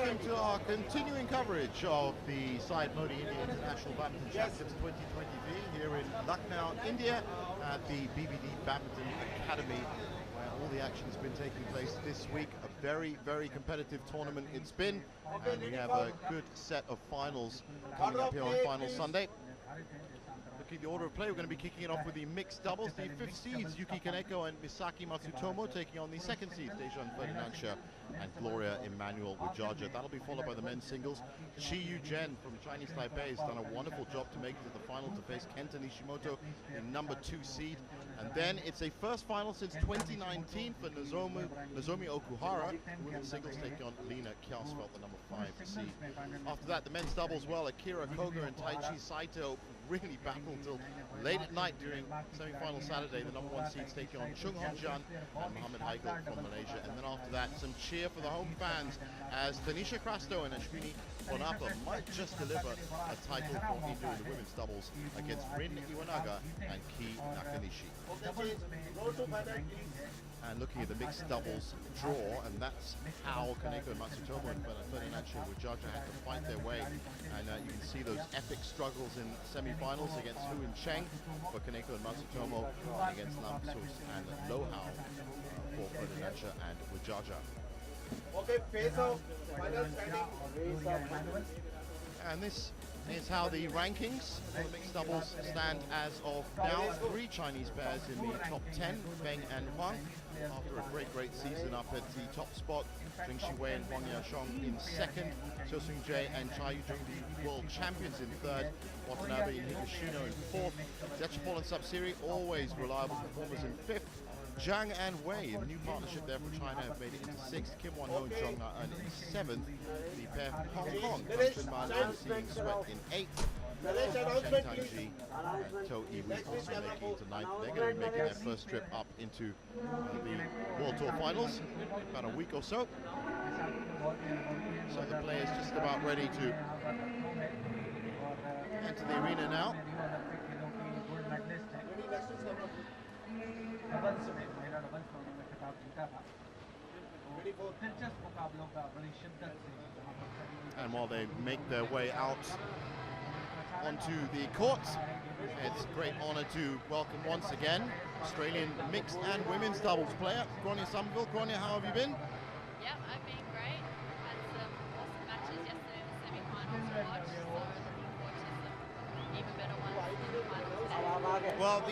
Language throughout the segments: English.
welcome to our continuing coverage of the Syed Modi India International Badminton Championships 2023 here in Lucknow, India, at the BBD Badminton Academy, where all the action has been taking place this week. A very, very competitive tournament it's been, and we have a good set of finals coming up here on Final Sunday. Looking at the order of play, we're going to be kicking it off with the mixed doubles. The fifth seeds, Yuki Kaneko and Misaki Matsutomo, taking on the second seeds, Ferdinansyah and Gloria Emmanuel Widjaja. That'll be followed by the men's singles. Chi Yu-jen from Chinese Taipei has done a wonderful job to make it to the final to face Kenta Nishimoto, the number 2 seed. And then it's a first final since 2019 for Nozomi Okuhara, who will in singles taking on Lena Kjaersfeldt, the number 5 seed. After that, the men's doubles, well, Akira Koga and Taichi Saito really battled until late at night during semi-final Saturday. The number 1 seeds taking on Chung Hong-jan and Mohamed Haigel from Malaysia. And then after that, some cheer for the home fans as Tanisha Crasto and Ashwini Bonappa might just deliver a title for India in the women's doubles against Rin Iwanaga and Ki Nakanishi. And looking at the mixed doubles draw, and that's how Kaneko and Matsutomo and Ferdinansyah and Widjaja had to fight their way. And you can see those epic struggles in semi-finals against Hu and Cheng for Kaneko and Matsutomo, and against Lamsus and Lohao for Ferdinansyah and Widjaja. Okay, face off, final standing. And this is how the rankings for the mixed doubles stand as of now. 3 Chinese pairs in the top 10, Feng and Huang, after a great season up at the top spot. Zheng Shiwei and Huang Yashong in second, Xiu Sung Jae and Cha Yuzhong, the world champions, in third, Watanabe and Higashino in fourth, Zechapol and Sapsiri, always reliable performers, in fifth. Zhang and Wei, a new partnership there for China, have made it into sixth. Kim Won-ho and Zhong Na in seventh. The pair from Hong Kong, Fan and Seeing Sweat, in eighth. Chen Tangji and To Iwi also making it to ninth. They're going to be making their first trip up into the World Tour finals in about a week or so. So the players just about ready to enter the arena now. And while they make their way out onto the courts, it's a great honor to welcome once again Australian mixed and women's doubles player, Grania Somerville. Grania, how have you been? Yeah, I've been great. Had some awesome matches yesterday in the semi-finals to watch, so looking forward to some even better ones in the finals today. Well, the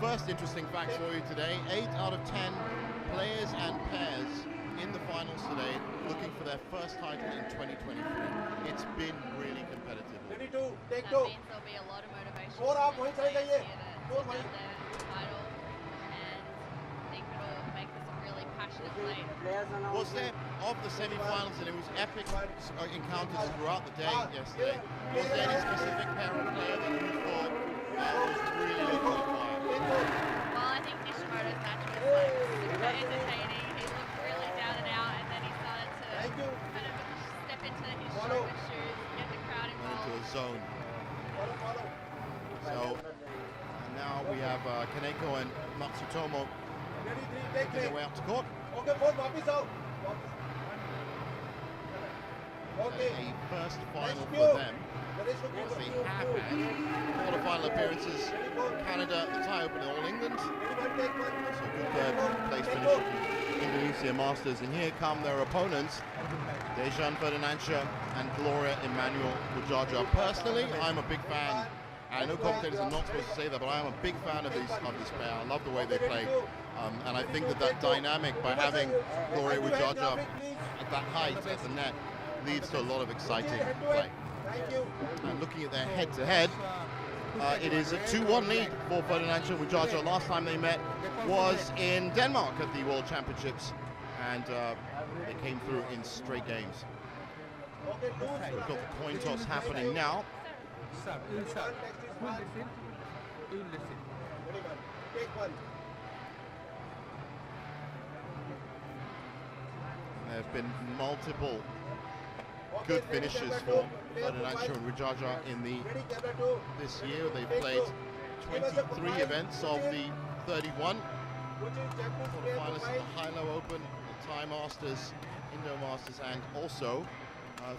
first interesting fact for you today, 8 out of 10 players and pairs in the finals today looking for their first title in 2023. It's been really competitive. That means there'll be a lot of motivation for them to get their title, and I think it'll make this a really passionate play. Was there, of the semi-finals, and it was epic encounters throughout the day yesterday, was there any specific pair of player that you thought was really looking fire? Well, I think Nishimoto's match was like super entertaining. He looked really down and out, and then he started to kind of step into his stronger shoes, get the crowd involved. Into a zone. So now we have Kaneko and Matsutomo making their way up to court. A first final for them. They have had quarter-final appearances in Canada, the Thai Open, and All England. So good third-place finish at the Indonesia Masters. And here come their opponents, Dejan Ferdinansyah and Gloria Emmanuel Widjaja. Personally, I'm a big fan. I know commentators are not supposed to say that, but I am a big fan of this pair. I love the way they play. And I think that dynamic, by having Gloria Widjaja at that height at the net, leads to a lot of exciting play. And looking at their head-to-head, it is a 2-1 lead for Ferdinansyah and Widjaja. Last time they met was in Denmark at the World Championships, and they came through in straight games. So we've got the coin toss happening now. There have been multiple good finishes for Ferdinansyah and Widjaja in this year. They've played 23 events of the 31. Quarterfinalists at the Hilo Open, the Thai Masters, Indo Masters and also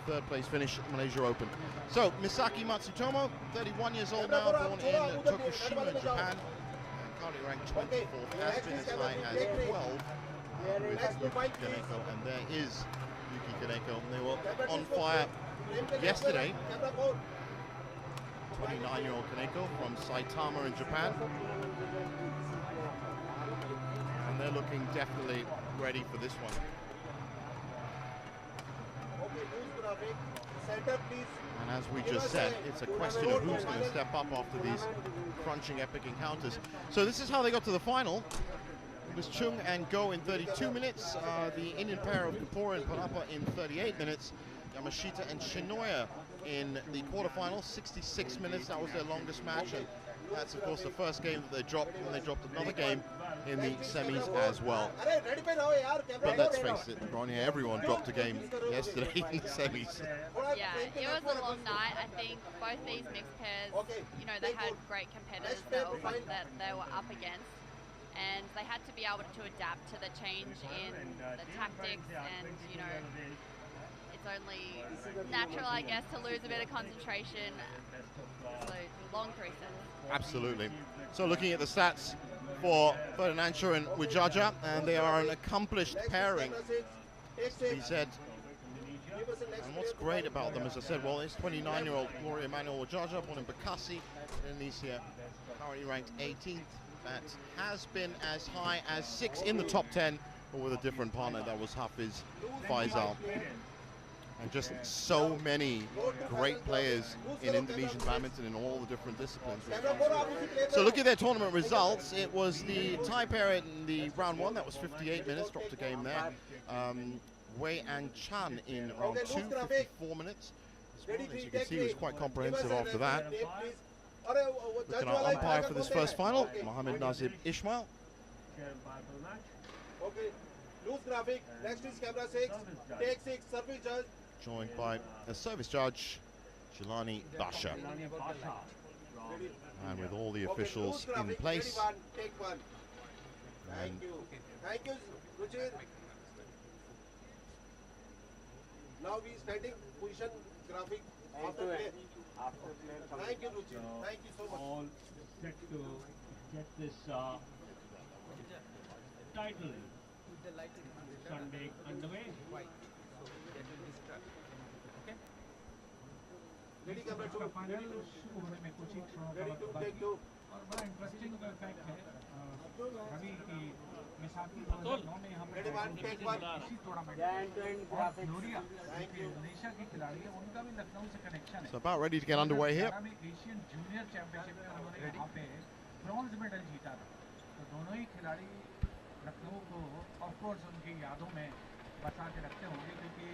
third place finish at the Malaysia Open. So Misaki Matsutomo, 31 years old now, born in Tokushima in Japan, and currently ranked 24th, has been as high as 12 with Yuki Kaneko, and there is Yuki Kaneko. They were on fire yesterday. 29-year-old Kaneko from Saitama in Japan, and they're looking definitely ready for this one. And as we just said, it's a question of who's going to step up after these crunching epic encounters. So this is how they got to the final. It was Chung and Go in 32 minutes, the Indian pair of Kapoor and Panapa in 38 minutes, Yamashita and Shinoya in the quarterfinals, 66 minutes. That was their longest match, and that's of course the first game that they dropped, and they dropped another game in the semis as well. But let's face it, Ronnie, everyone dropped a game yesterday in the semis. Yeah, it was a long night. I think both these mixed pairs, you know, they had great competitors that they were up against, and they had to be able to adapt to the change in the tactics, and you know, it's only natural, I guess, to lose a bit of concentration. So long 3 sets. Absolutely. So looking at the stats for Ferdinansyah and Widjaja, and they are an accomplished pairing, he said. And what's great about them, as I said, well, it's 29-year-old Gloria Emmanuel Widjaja, born in Bekasi, Indonesia, currently ranked 18th. That has been as high as 6 in the top 10, but with a different partner. That was Hafiz Faisal. And just so many great players in Indonesian badminton in all the different disciplines. So look at their tournament results. It was the tie pair in the round 1. That was 58 minutes, dropped a game there. Wei and Chan in round 2, 54 minutes. As you can see, it was quite comprehensive after that. Look at our umpire for this first final, Mohammed Nazib Ismail. Okay, loose graphic. Next is camera 6. Take 6, service judge. Joined by a service judge, Jilani Basha. And with all the officials in place. Take 1. Thank you. Thank you, Ruchir. Now we standing position graphic after play. Thank you, Ruchir. Thank you so much. All set to get this title Sunday underway. Ready, camera 2. Final शुरू होने में कुछ ही क्षणों का Ready वक्त to बाकी take 2. और बड़ा इंटरेस्टिंग फैक्ट है रवि की मिसाकी 2009 में हम Ready, 1, take 1. इसी टूर्नामेंट और ग्लोरिया इंडोनेशिया की खिलाड़ी है, उनका भी लखनऊ से कनेक्शन है। So about ready to get underway here. Asian junior championship में उन्होंने यहाँ पे ब्रॉन्ज मेडल जीता था। तो दोनों ही खिलाड़ी लखनऊ को ऑफ कोर्स उनकी यादों में बसा के रखते होंगे, क्योंकि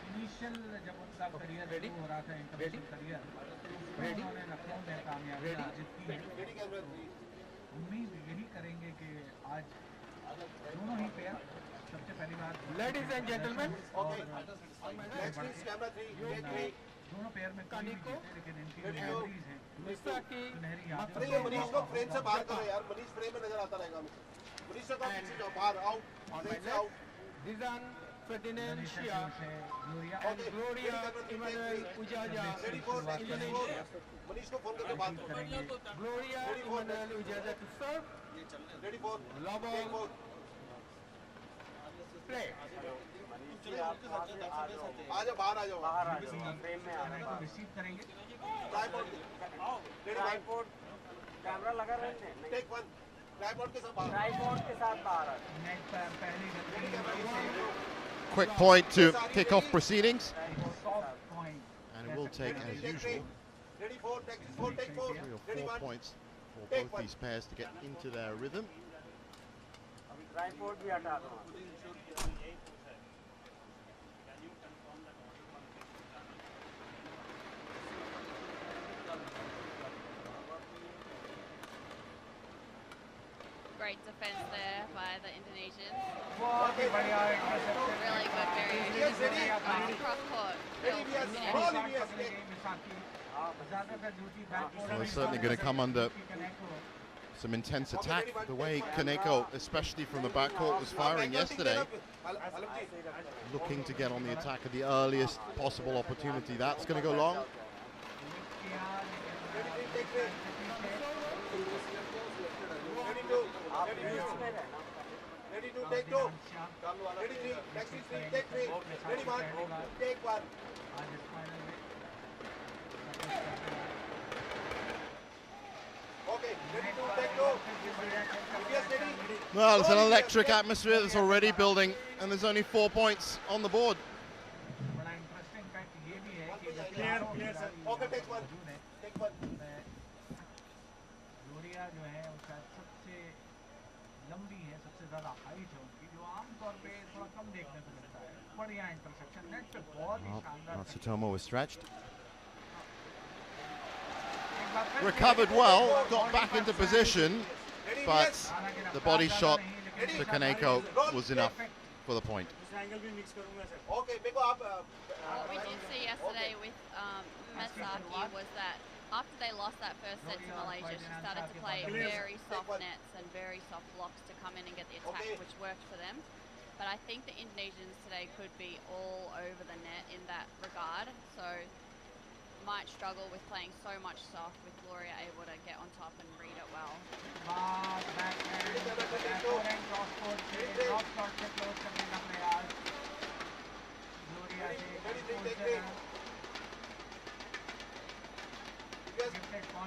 इनिशियल जब उनका करियर शुरू हो रहा था, इंटरनेशनल करियर, उसमें उन्होंने लखनऊ में कामयाबी हासिल की है। उम्मीद यही करेंगे कि आज दोनों ही पेयर सबसे पहली बार Ladies and gentlemen, okay. Next is camera 3. Take 3. दोनों पेयर में कभी भी जीते, लेकिन इनकी मेमोरीज हैं, सुनहरी यादें। नहीं, मनीष को फ्रेम से बाहर करो यार, मनीष फ्रेम में नजर आता रहेगा मुझे। मनीष को पीछे जाओ, बाहर आउट, फ्रेम से out. Ferdinansyah and Gloria Emmanuel Widjaja. Ready for Indonesia. Manish को फोन करके बात करो। Gloria Emmanuel Widjaja to serve. Ready for take 4. Play. आ जाओ, बाहर आ जाओ। फ्रेम में आ रहे हैं। रिसीव करेंगे। ट्राइपॉड। Ready tripod. कैमरा लगा रहे हैं। टेक 1। ट्राइपॉड के साथ बाहर। ट्राइपॉड के साथ बाहर। नेक्स्ट पहली गलती। Quick point to kick off proceedings. And it will take, as usual, 3 or 4 points for both these pairs to get into their rhythm. Great defense there by the Indonesians. Okay, Really good variation across court. Well, they're certainly going to come under some intense attack. The way Kaneko, especially from the backcourt, was firing yesterday, looking to get on the attack at the earliest possible opportunity. That's going to go long. Ready to take two. Ready three. Next is three. Take three. Ready one. Take one. Okay. Ready to take two. Yes, ready. Well, it's an electric atmosphere that's already building, and there's only 4 points on the board. Clear, sir. Okay, take one. Take one. Matsutomo was stretched. Recovered well, got back into position, but the body shot to Kaneko was enough for the point. What we did see yesterday with Matsaki was that after they lost that first set to Malaysia, she started to play very soft nets and very soft blocks to come in and get the attack, which worked for them. But I think the Indonesians today could be all over the net in that regard, so might struggle with playing so much soft, with Gloria able to get on top and read it well.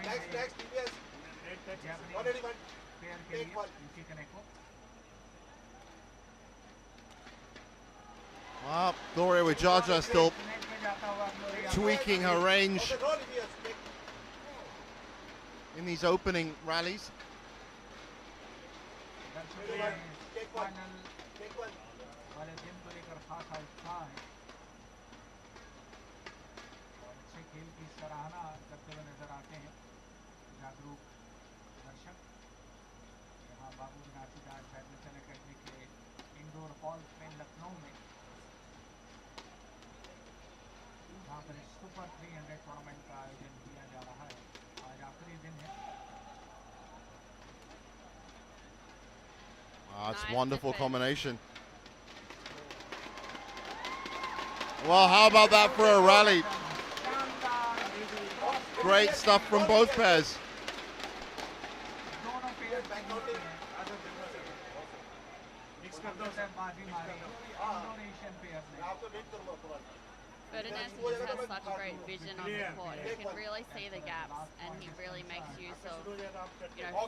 Next, yes. Already one. Take one. Well, Gloria Widjaja still tweaking her range in these opening rallies. Take one. It's wonderful combination. Well, how about that for a rally? Great stuff from both pairs. Ferdinansyah just has such great vision on the court. He can really see the gaps, and he really makes use of,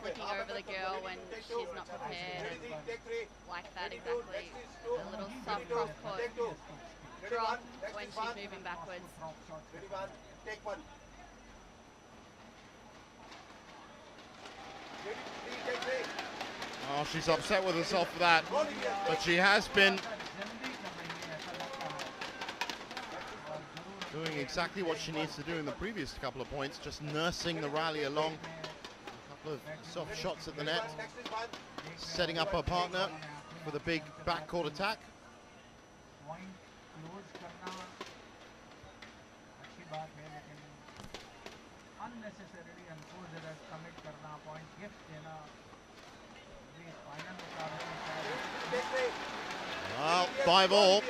flicking over the girl when she's not prepared, like that exactly. A little soft cross court drop when she's moving backwards. Ready one. Take one. Ready three. Take three. Oh, she's upset with herself for that, but she has been doing exactly what she needs to do in the previous couple of points, just nursing the rally along. A couple of soft shots at the net, setting up her partner for the big backcourt attack. Well, 5-all.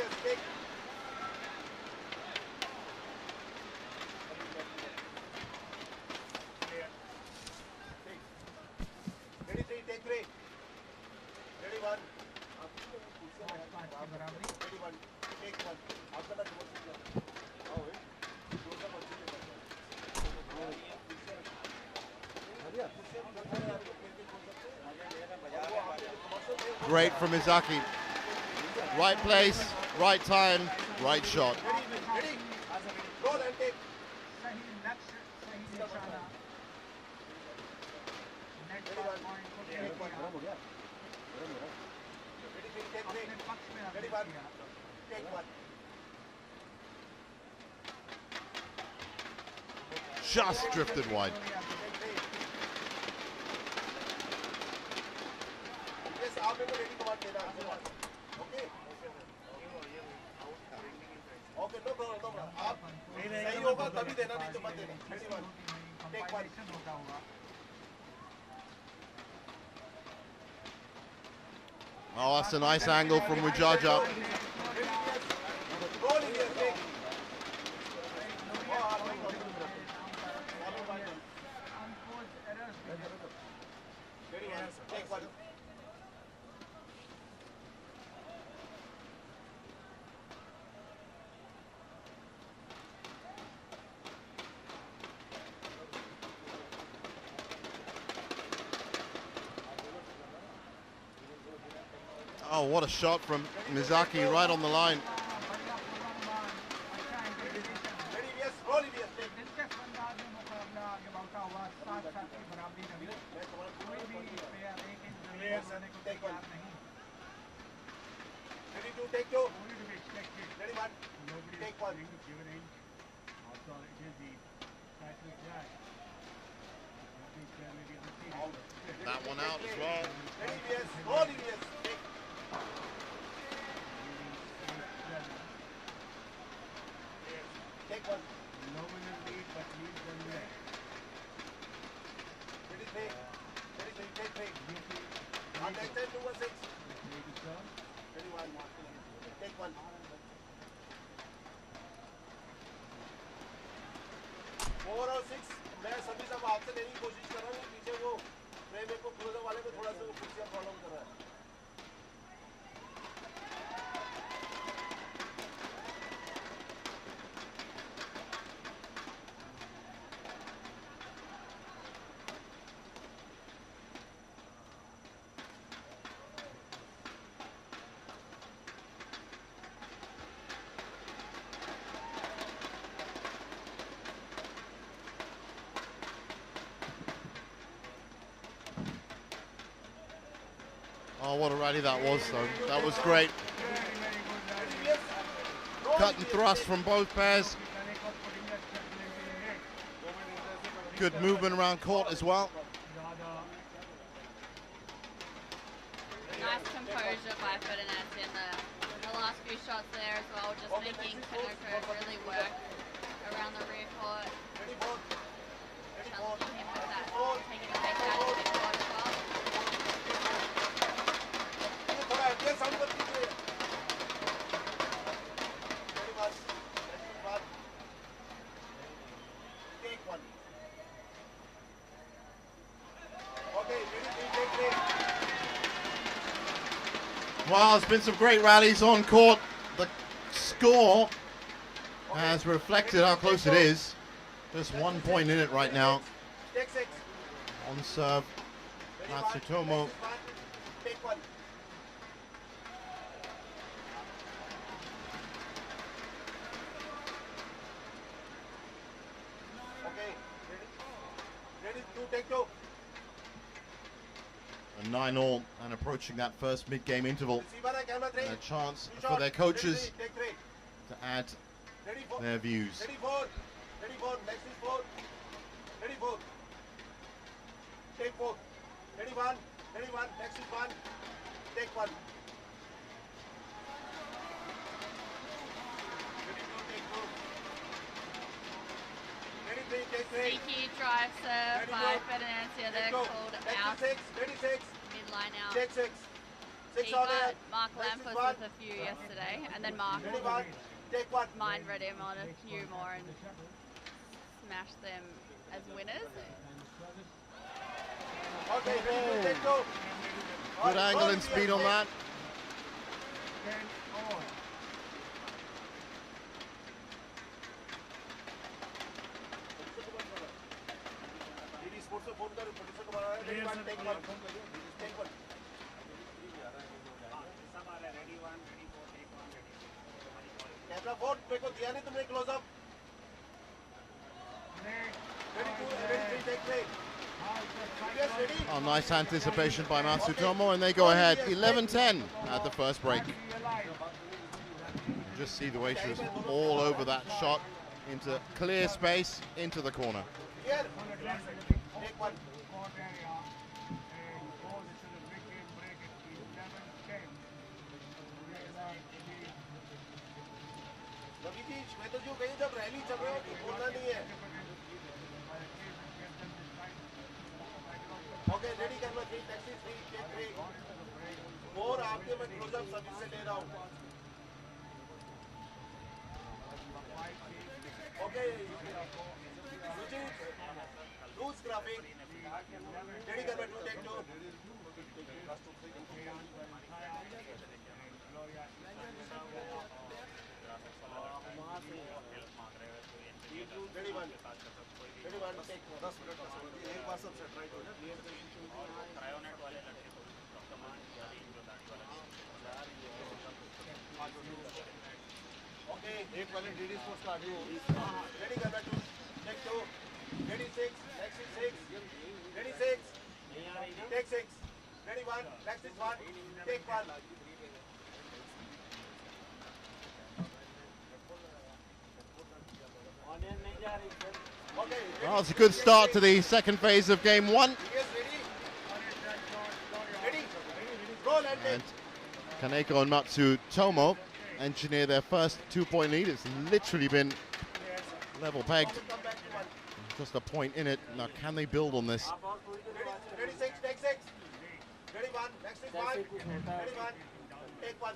Ready three. Take three. Ready one. Ready one. Take one. Great from Izaki. Right place, right time, right shot. Ready. Roll and take. Ready one. Take one. Just drifted wide. Yes, आप मेरे को ready command देना. Okay. Okay, no problem, no problem. आप सही होगा तभी देना, नहीं तो मत देना. Ready one. Take one. Oh, that's a nice angle from Widjaja. Oh, what a shot from Mizaki right on the line. That one out as well. Oh, what a rally that was, though. That was great. Cut and thrust from both pairs. Good movement around court as well. Nice composure by Ferdinansyah in the last few shots there as well, just making Kaneko really work around the rear court. Challenging him with that, taking the pace out of the court as well. Well, there's been some great rallies on court. The score has reflected how close it is. Just 1 point in it right now. On serve, Matsutomo. A 9-all and approaching that first mid-game interval. And a chance for their coaches to add their views. Sneaky drive serve by Ferdinansyah there, called out. Mid-line out. He got Mark Lampers with a few yesterday, and then Mark mind read him on a few more and smashed them as winners. Good angle and speed on that. Oh, nice anticipation by Matsutomo, and they go ahead 11-10 at the first break. Just see the way she was all over that shot into clear space into the corner. 4 आपके मैं close up service से ले रहा हूँ. Okay. Sujit, loose grabbing. Ready, कर बैठो, take 2. Ready 1. Ready 1, take 10 minute एक बार सब सेट राइट हो जाए. क्रायोनेट वाले लड़के को कमांड किया जो दाढ़ी वाला. Okay, एक वाले DD स्पोर्ट्स का आगे. Ready कर बैठो, take 2. Ready 6, next is 6. Ready 6. Take 6. Ready 1, next is 1. Take 1. Well, it's a good start to the second phase of game 1. And Kaneko and Matsutomo engineer their first 2-point lead. It's literally been level pegged. Just a point in it. Now, can they build on this? Ready 6, take 6. Ready 1, next is 5. Ready 1, take 1.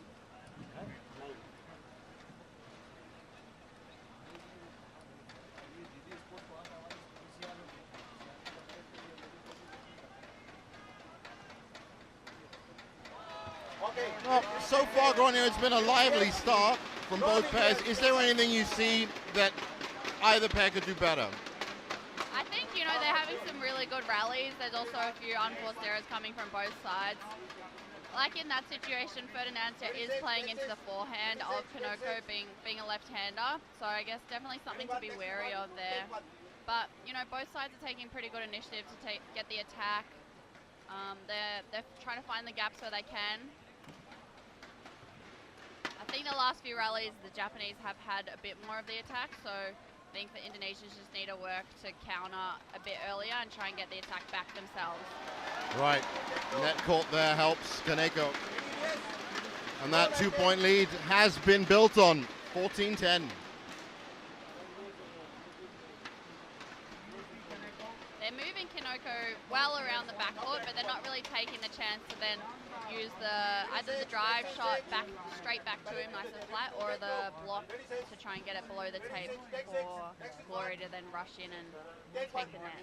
Well, so far, Gronio, it's been a lively start from both pairs. Is there anything you see that either pair could do better? I think, you know, they're having some really good rallies. There's also a few unforced errors coming from both sides. Like in that situation, Ferdinansyah is playing into the forehand of Kaneko being a left-hander. So I guess definitely something to be wary of there. But, you know, both sides are taking pretty good initiative to get the attack. They're trying to find the gaps where they can. I think the last few rallies, the Japanese have had a bit more of the attack, so I think the Indonesians just need to work to counter a bit earlier and try and get the attack back themselves. Right, net court there helps Kaneko. And that 2-point lead has been built on, 14-10. They're moving Kaneko well around the backcourt, but they're not really taking the chance to then use either the drive shot straight back to him nice and flat, or the block to try and get it below the tape for Glory to then rush in and take the net.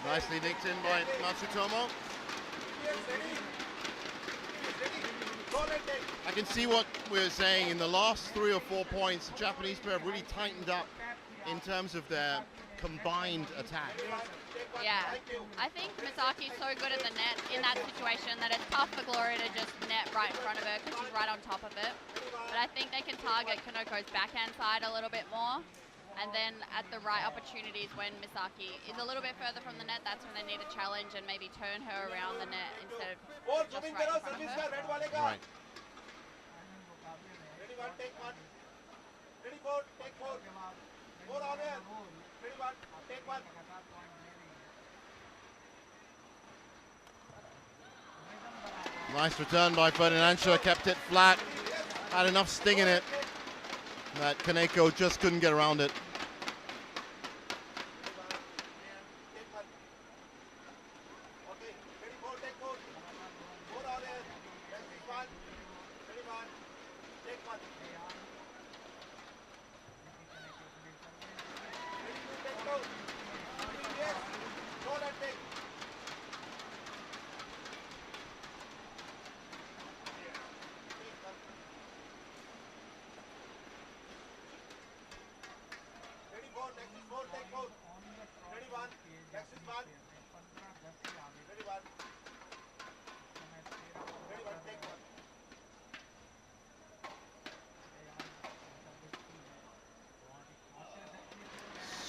Nicely nicked in by Matsutomo. I can see what we're saying. In the last 3 or 4 points, the Japanese pair have really tightened up in terms of their combined attack. Yeah, I think Misaki's so good at the net in that situation that it's tough for Gloria to just net right in front of her because she's right on top of it. But I think they can target Kaneko's backhand side a little bit more. And then at the right opportunities when Misaki is a little bit further from the net, that's when they need a challenge and maybe turn her around the net instead of just right in front of her. Right. Ready 1, take 1. Ready 4, take 4. 4 on there. Ready 1, take 1. Nice return by Ferdinansyah, kept it flat. Had enough sting in it that Kaneko just couldn't get around it.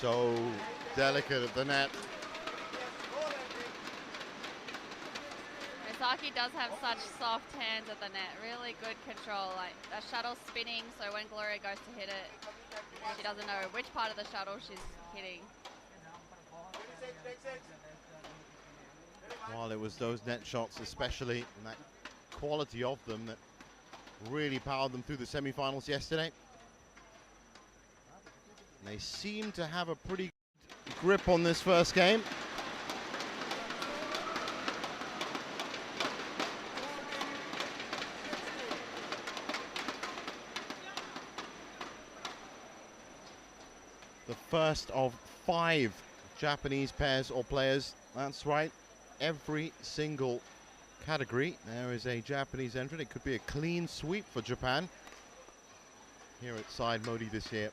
So delicate at the net. Misaki does have such soft hands at the net, really good control. Like the shuttle's spinning, so when Gloria goes to hit it, she doesn't know which part of the shuttle she's hitting. Well, it was those net shots especially, and that quality of them that really powered them through the semi-finals yesterday. And they seem to have a pretty grip on this first game. The first of 5 Japanese pairs or players. That's right, every single category there is a Japanese entrant. It could be a clean sweep for Japan here at Syed Modi this year.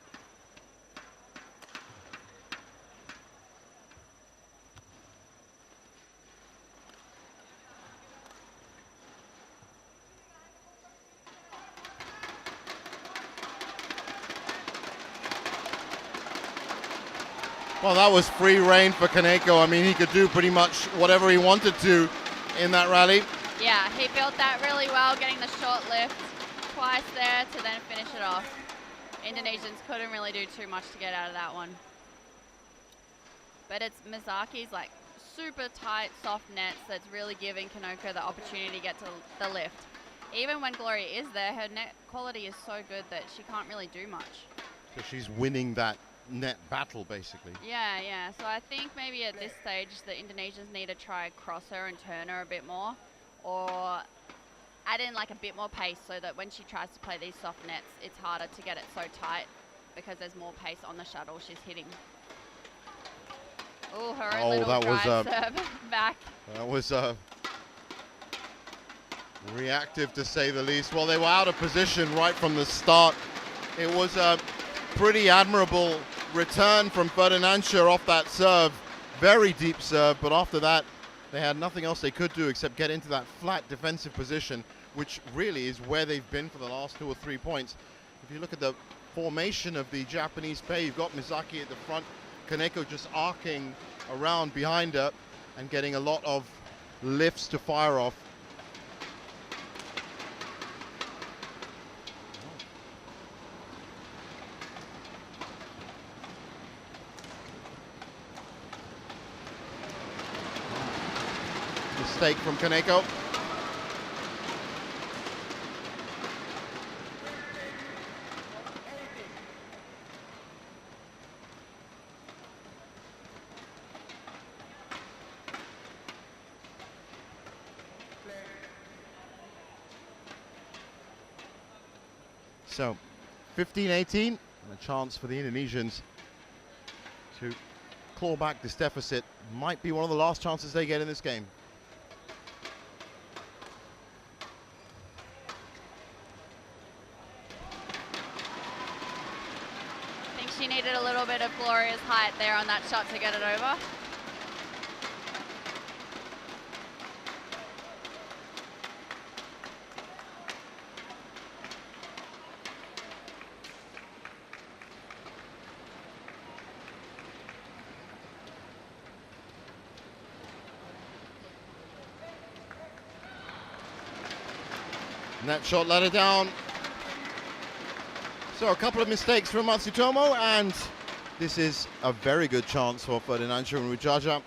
Well, that was free reign for Kaneko. I mean, he could do pretty much whatever he wanted to in that rally. Yeah, he built that really well, getting the short lift twice there to then finish it off. Indonesians couldn't really do too much to get out of that one. But it's Mizaki's like super tight, soft nets that's really giving Kaneko the opportunity to get to the lift. Even when Gloria is there, her net quality is so good that she can't really do much. So she's winning that net battle, basically. Yeah, yeah. So I think maybe at this stage, the Indonesians need to try cross her and turn her a bit more, or add in like a bit more pace so that when she tries to play these soft nets, it's harder to get it so tight because there's more pace on the shuttle she's hitting. Oh, her own little drive serve back. That was reactive, to say the least. Well, they were out of position right from the start. It was a pretty admirable return from Ferdinansyah off that serve. Very deep serve, but after that, they had nothing else they could do except get into that flat defensive position, which really is where they've been for the last 2 or 3 points. If you look at the formation of the Japanese pair, you've got Mizaki at the front, Kaneko just arcing around behind her and getting a lot of lifts to fire off. Mistake from Kaneko. So 15-18, and a chance for the Indonesians to claw back this deficit. Might be one of the last chances they get in this game. I think she needed a little bit of Gloria's height there on that shot to get it over. And that shot let her down. So a couple of mistakes from Matsutomo, and this is a very good chance for Ferdinansyah and Widjaja.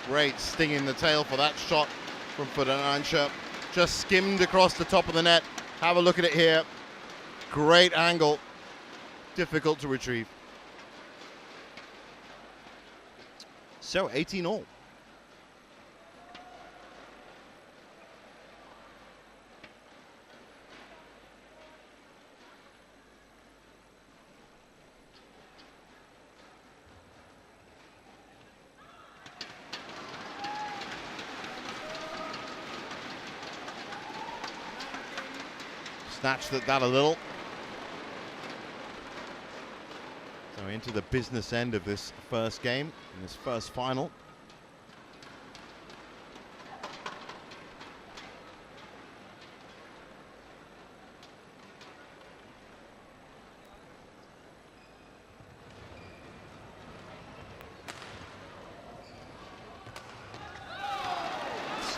Great sting in the tail for that shot from Ferdinansyah. Just skimmed across the top of the net. Have a look at it here. Great angle. Difficult to retrieve. So 18-all. Snatched at that a little. So into the business end of this first game, in this first final.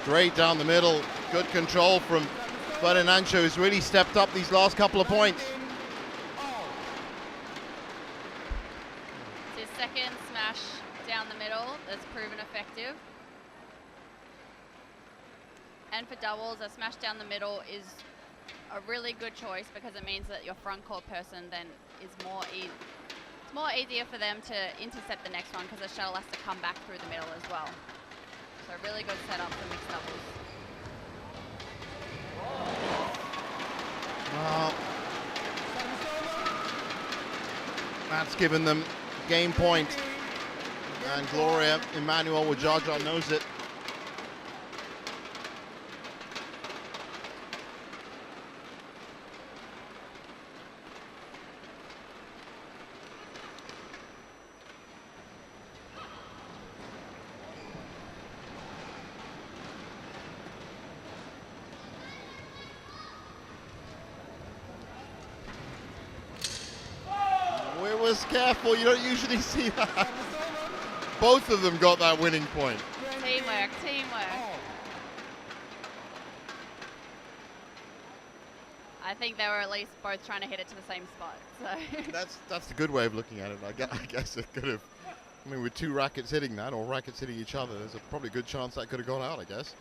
Straight down the middle, good control from Ferdinansyah, who's really stepped up these last couple of points. middle that's proven effective. And for doubles, a smash down the middle is a really good choice because it means that your front court person then is it's more easier for them to intercept the next one because the shuttle has to come back through the middle as well. So really good setup for mixed doubles. Well, that's given them game point. And Gloria Emmanuel Widjaja knows it. Was careful, you don't usually see that. Both of them got that winning point. Teamwork, teamwork. I think they were at least both trying to hit it to the same spot. So that's the good way of looking at it. I guess it could have. I mean, with two rackets hitting that, or rackets hitting each other, there's a probably good chance that could have gone out. I guess.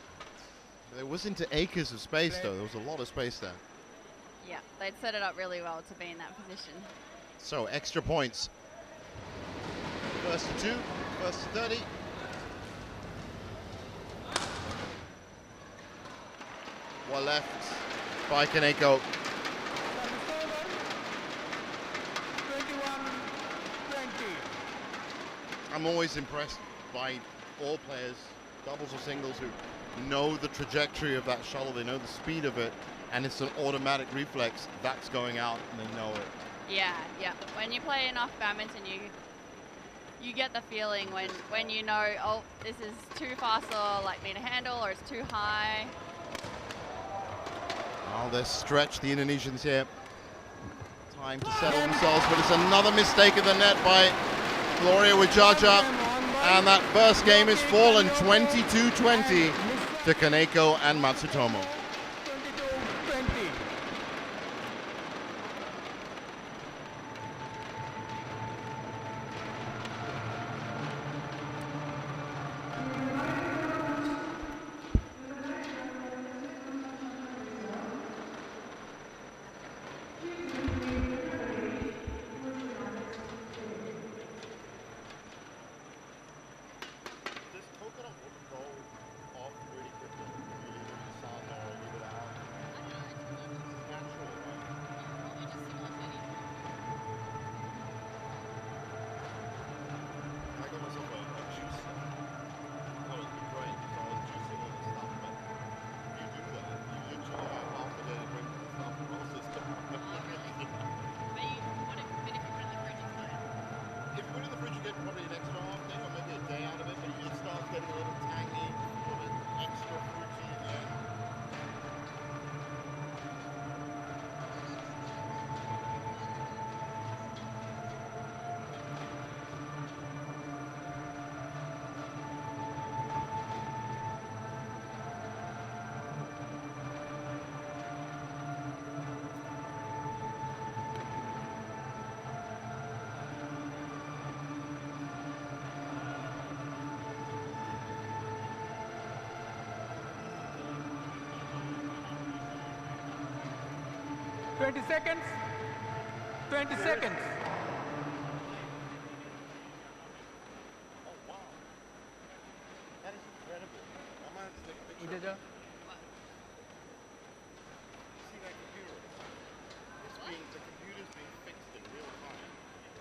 There wasn't acres of space though. There was a lot of space there. Yeah, they'd set it up really well to be in that position. So extra points. First to 2, first to 30. Well left by Kaneko. 21-20. I'm always impressed by all players, doubles or singles, who know the trajectory of that shuttle, they know the speed of it, and it's an automatic reflex that's going out and they know it. Yeah. When you play enough badminton, you get the feeling when you know, oh, this is too fast or like me to handle, or it's too high. Oh, they're stretched, the Indonesians here. Time to settle themselves, but it's another mistake of the net by Gloria Widjaja. And that first game is fallen 22-20 to Kaneko and Matsutomo. 22-20. 20 seconds. 20 seconds. Oh, wow. That is incredible. Widjaja. See that computer? The computer's being fixed in real time.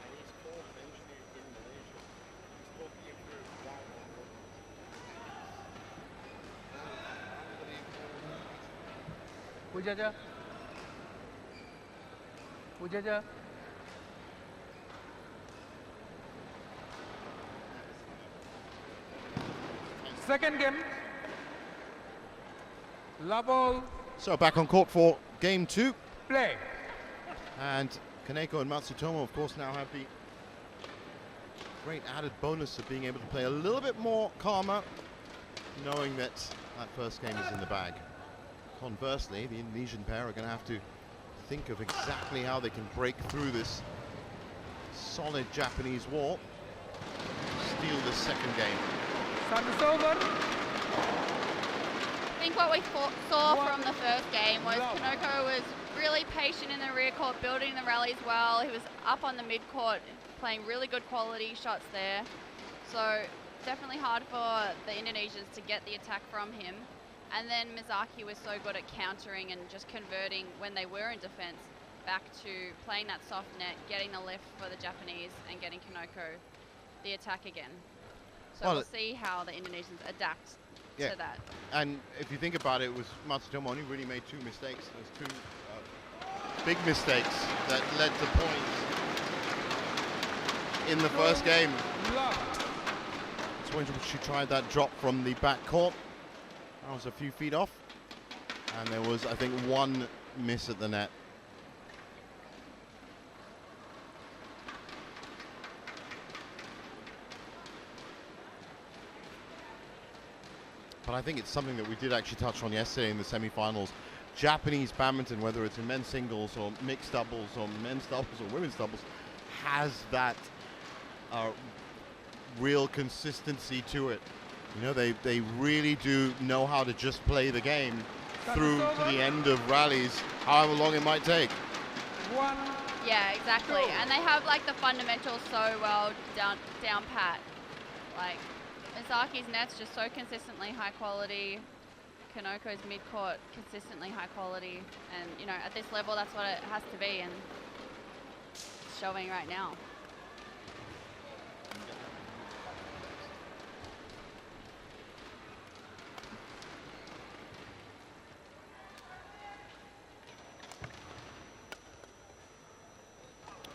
And he's called an engineer in Malaysia. He's talking through live on board. Widjaja. Widjaja. Second game. La ball. So back on court for game 2. Play. And Kaneko and Matsutomo, of course, now have the great added bonus of being able to play a little bit more calmer, knowing that that first game is in the bag. Conversely, the Indonesian pair are going to have to think of exactly how they can break through this solid Japanese wall. steal the second game. Service over. I think what we saw from the first game was Kaneko was really patient in the rear court, building the rallies well. He was up on the mid court, playing really good quality shots there. So definitely hard for the Indonesians to get the attack from him. And then Mizaki was so good at countering and just converting when they were in defense back to playing that soft net, getting the lift for the Japanese and getting Kaneko the attack again. So we'll see how the Indonesians adapt to that. And if you think about it, it was Matsutomo only really made two mistakes. Those two big mistakes that led to points in the first game. It's when she tried that drop from the back court. That was a few feet off. And there was, I think, one miss at the net. But I think it's something that we did actually touch on yesterday in the semi-finals. Japanese badminton, whether it's in men's singles or mixed doubles or men's doubles or women's doubles, has that real consistency to it. You know, they really do know how to just play the game through to the end of rallies, however long it might take. Yeah, exactly. And they have like the fundamentals so well down pat. Like Mizaki's net's just so consistently high quality. Kaneko's mid-court consistently high quality. And, you know, at this level, that's what it has to be. And it's showing right now.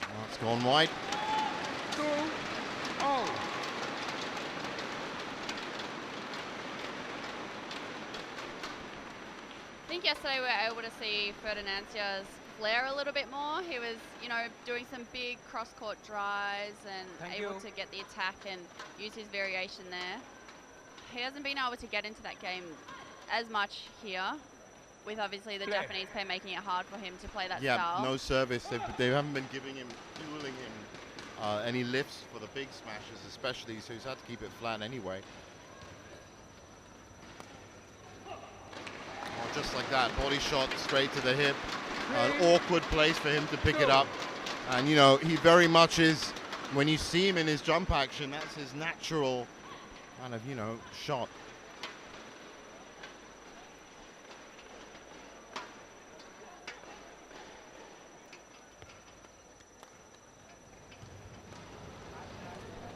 Well, it's gone wide. 2-0. I think yesterday we were able to see Ferdinansyah's flair a little bit more. He was, you know, doing some big cross-court drives and able to get the attack and use his variation there. He hasn't been able to get into that game as much here, with obviously the Japanese play making it hard for him to play that style. Yeah, no service. They haven't been giving him, fueling him any lifts for the big smashes especially, so he's had to keep it flat anyway. Just like that, body shot straight to the hip. An awkward place for him to pick it up. And, you know, he very much is, when you see him in his jump action, that's his natural kind of, you know, shot.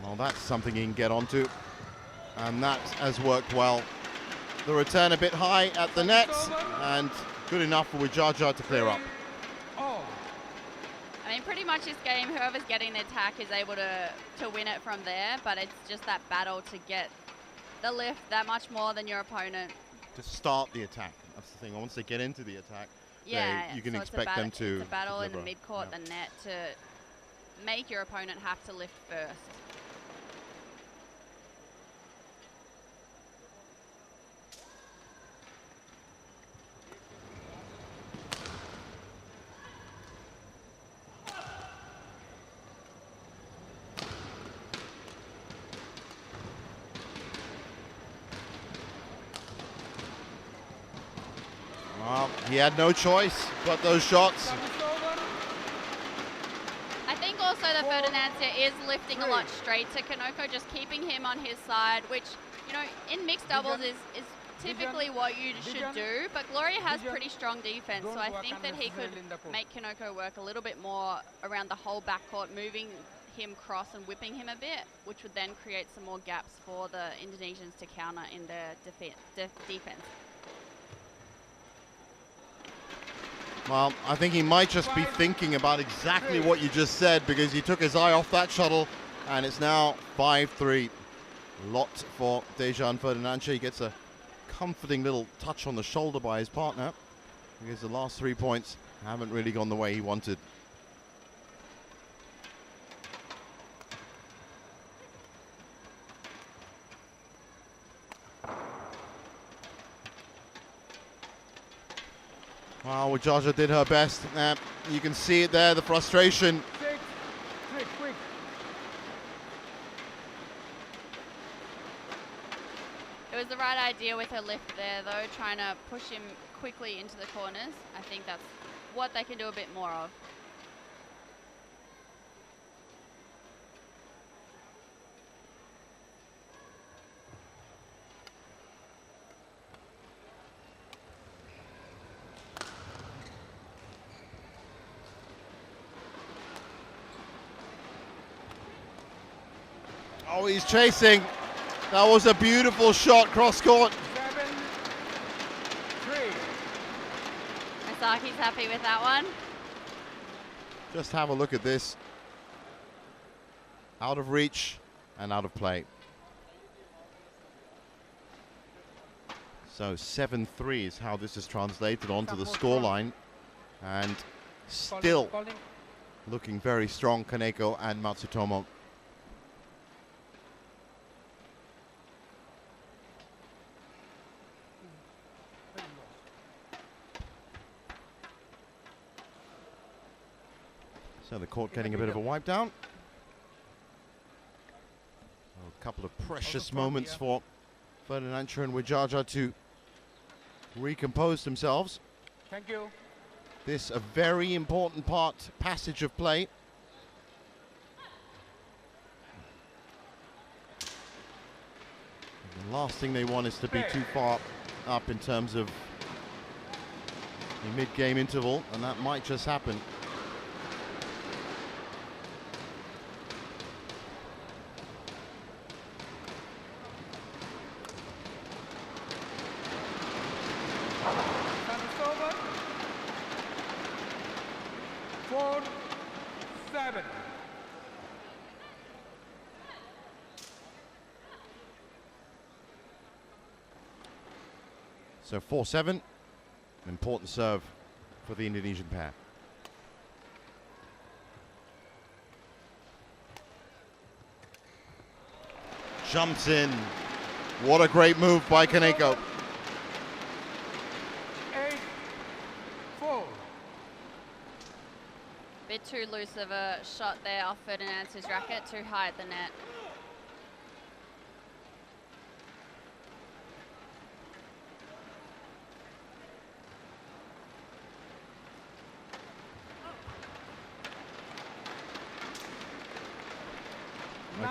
Well, that's something he can get onto. And that has worked well. The return a bit high at the nets, and good enough for Widjaja to clear up. I mean, pretty much this game, whoever's getting the attack is able to win it from there, but it's just that battle to get the lift that much more than your opponent. To start the attack, that's the thing. Once they get into the attack, you can expect them to. It's a battle in the mid-court, the net, to make your opponent have to lift first. Well, he had no choice but those shots. I think also the Ferdinansyah is lifting a lot straight to Kaneko, just keeping him on his side, which, you know, in mixed doubles is typically what you should do, but Gloria has pretty strong defense, so I think that he could make Kaneko work a little bit more around the whole backcourt, moving him cross and whipping him a bit, which would then create some more gaps for the Indonesians to counter in their defense. Well, I think he might just be thinking about exactly what you just said, because he took his eye off that shuttle, and it's now 5-3. Lot for Dejan Ferdinansyah. He gets a comforting little touch on the shoulder by his partner, because the last 3 points haven't really gone the way he wanted. Well, Widjaja did her best. You can see it there, the frustration. idea with her lift there, though, trying to push him quickly into the corners. I think that's what they can do a bit more of. Oh, he's chasing. That was a beautiful shot cross court. 7-3. Misaki's happy with that one. Just have a look at this. Out of reach and out of play. So 7-3 is how this is translated onto the scoreline. And still looking very strong, Kaneko and Matsutomo. So the court getting a bit of a wipe down. A couple of precious moments for Ferdinansyah and Widjaja to recompose themselves. Thank you. This a very important passage of play. The last thing they want is to be too far up in terms of the mid-game interval, and that might just happen. Service over. 4-7. So 4-7, an important serve for the Indonesian pair. Jumps in. What a great move by Kaneko. 8-4. Bit too loose of a shot there off Ferdinansyah's racket, too high at the net.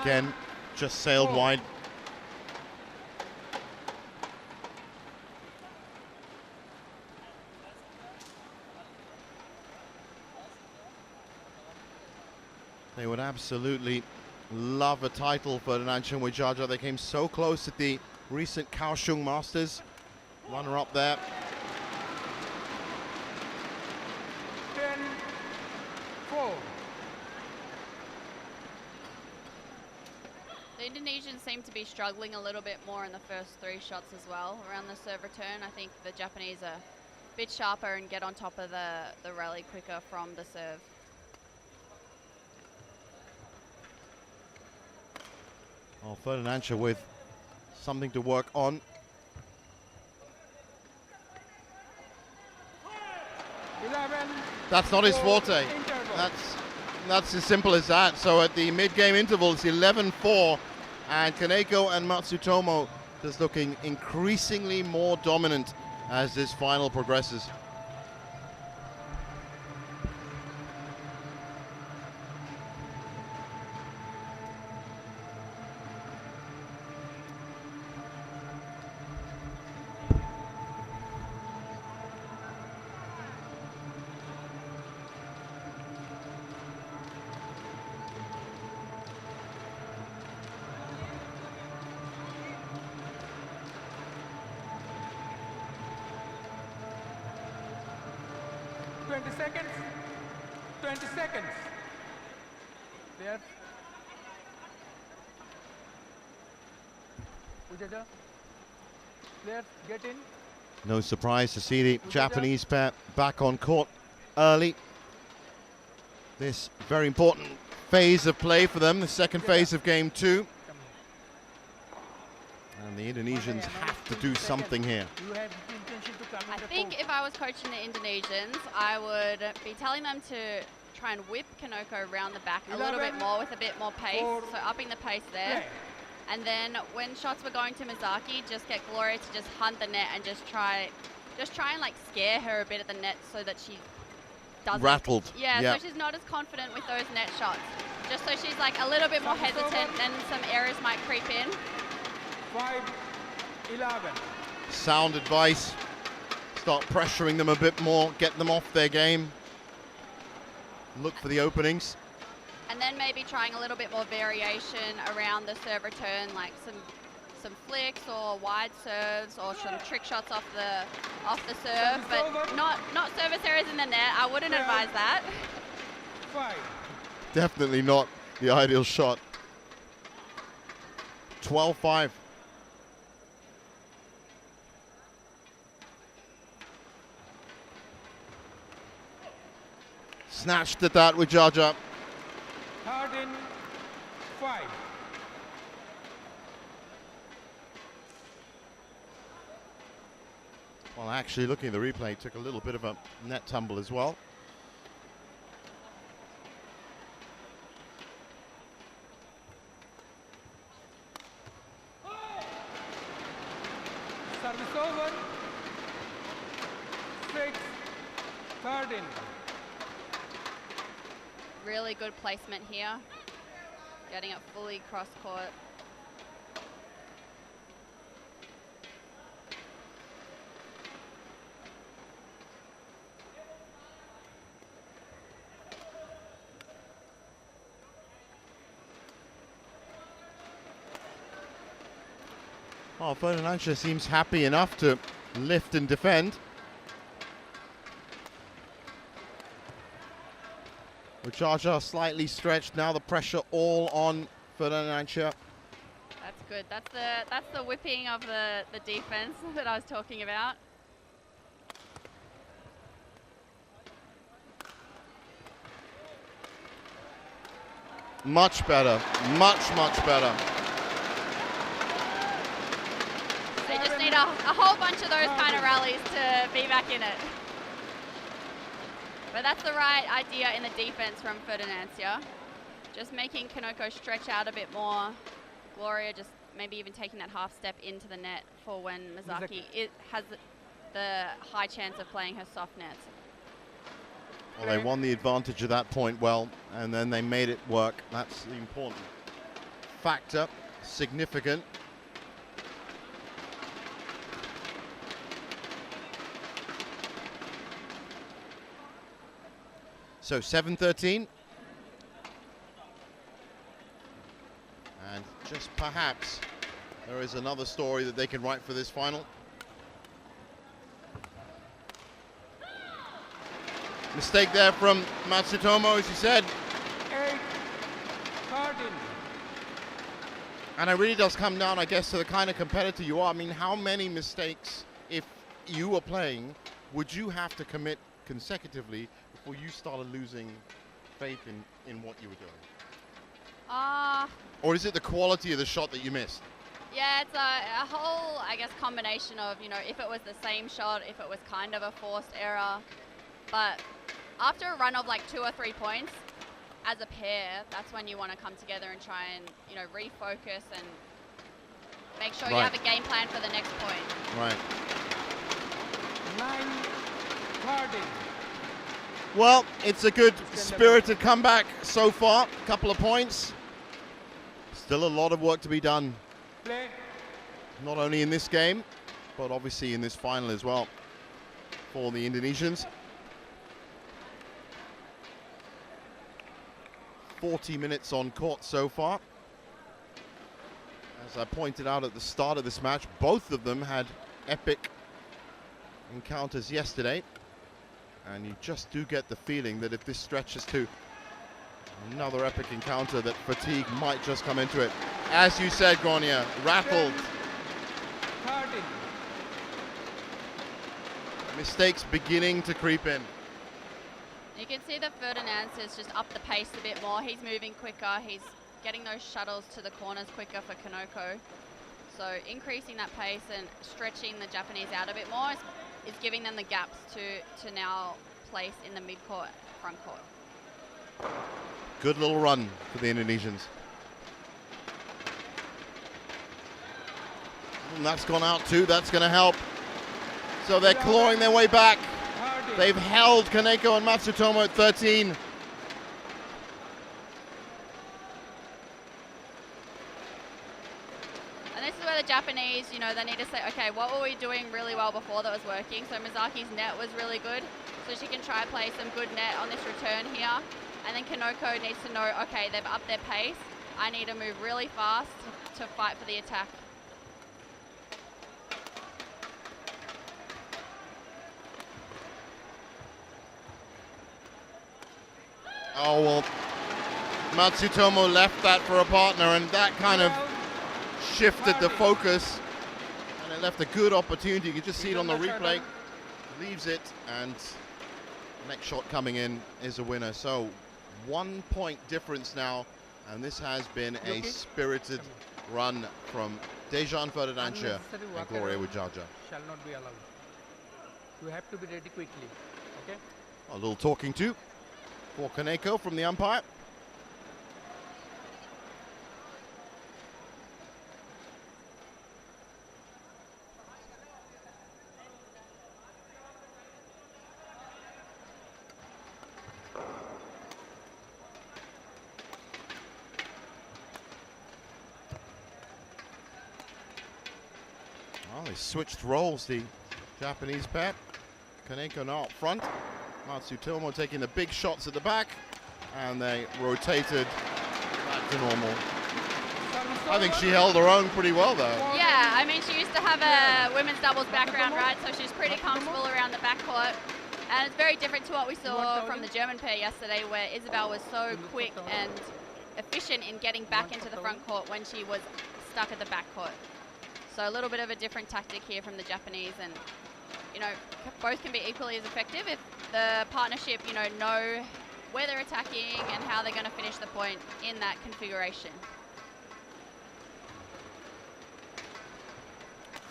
Again, just sailed wide. They would absolutely love a title for Ferdinansyah and Widjaja. They came so close at the recent Kaohsiung Masters. Runner up there. 10-4. The Indonesians seem to be struggling a little bit more in the first three shots as well. Around the serve return, I think the Japanese are a bit sharper and get on top of the rally quicker from the serve. Well, Ferdinansyah with something to work on. That's not his forte. That's as simple as that. So at the mid-game interval, it's 11-4, and Kaneko and Matsutomo just looking increasingly more dominant as this final progresses. Seconds. 20 seconds. There. Widjaja. Players get in. No surprise to see the Japanese pair back on court early. This very important phase of play for them, the second phase of game two. And the Indonesians have to do something here. I think if I was coaching the Indonesians, I would be telling them to try and whip Kaneko around the back a little bit more with a bit more pace. So upping the pace there. And then when shots were going to Misaki, just get Gloria to just hunt the net and just try and like scare her a bit at the net so that she doesn't. Rattled. Yeah, so she's not as confident with those net shots. Just so she's like a little bit more hesitant, then some errors might creep in. 5-11. Sound advice. Start pressuring them a bit more, get them off their game. Look for the openings. And then maybe trying a little bit more variation around the serve return, like some flicks or wide serves or some trick shots off the serve, but not service errors in the net. I wouldn't advise that. 5. Definitely not the ideal shot. 12-5. Snatched at that with Widjaja. 13-5. Well, actually, looking at the replay, took a little bit of a net tumble as well. Service over. 6-13. Really good placement here. Getting it fully cross court. Well, Ferdinansyah seems happy enough to lift and defend. Widjaja slightly stretched. Now the pressure all on Ferdinansyah. That's good. That's the whipping of the defense that I was talking about. Much better. Much better. They just need a whole bunch of those kind of rallies to be back in it. But that's the right idea in the defense from Ferdinansyah. Just making Kaneko stretch out a bit more. Gloria just maybe even taking that half step into the net for when Misaki has the high chance of playing her soft nets. Well, they won the advantage at that point well, and then they made it work. That's the important factor, significant. So 7-13. And just perhaps there is another story that they can write for this final. Mistake there from Matsutomo, as you said. 8-13. And it really does come down, I guess, to the kind of competitor you are. I mean, how many mistakes, if you were playing, would you have to commit consecutively before you started losing faith in what you were doing? Or is it the quality of the shot that you missed? Yeah, it's a whole, I guess, combination of, you know, if it was the same shot, if it was kind of a forced error. But after a run of like 2 or 3 points, as a pair, that's when you want to come together and try and, you know, refocus and make sure you have a game plan for the next point. Right. 9-13. Well, it's a good spirited comeback so far. A couple of points. Still a lot of work to be done. Play. Not only in this game, but obviously in this final as well for the Indonesians. 40 minutes on court so far. As I pointed out at the start of this match, both of them had epic encounters yesterday. And you just do get the feeling that if this stretches to another epic encounter, that fatigue might just come into it. As you said, Gonia, rattled. 13. Mistakes beginning to creep in. You can see that Ferdinansyah's just upped the pace a bit more. He's moving quicker. He's getting those shuttles to the corners quicker for Kaneko. So increasing that pace and stretching the Japanese out a bit more is giving them the gaps to now place in the mid-court, front court. Good little run for the Indonesians. And that's gone out too. That's going to help. So they're clawing their way back. They've held Kaneko and Matsutomo at 13. And this is where the Japanese, you know, they need to say, okay, what were we doing really well before that was working? So Mizaki's net was really good, so she can try play some good net on this return here. And then Kaneko needs to know, okay, they've upped their pace. I need to move really fast to fight for the attack. Oh, well, Matsutomo left that for a partner, and that kind of shifted the focus, and it left a good opportunity. You can just see it on the replay. Leaves it, and the next shot coming in is a winner. So 1 point difference now, and this has been a spirited run from Dejan Ferdinansyah and Gloria Widjaja. Shall not be allowed. You have to be ready quickly. Okay. A little talking to for Kaneko from the umpire. Well, they switched roles, the Japanese pair. Kaneko now up front. Matsutomo taking the big shots at the back, and they rotated back to normal. I think she held her own pretty well though. Yeah, I mean, she used to have a women's doubles background, right? So she's pretty comfortable around the backcourt. And it's very different to what we saw from the German pair yesterday, where Isabel was so quick and efficient in getting back into the front court when she was stuck at the backcourt. So a little bit of a different tactic here from the Japanese, and you know, both can be equally as effective if the partnership, you know where they're attacking and how they're going to finish the point in that configuration.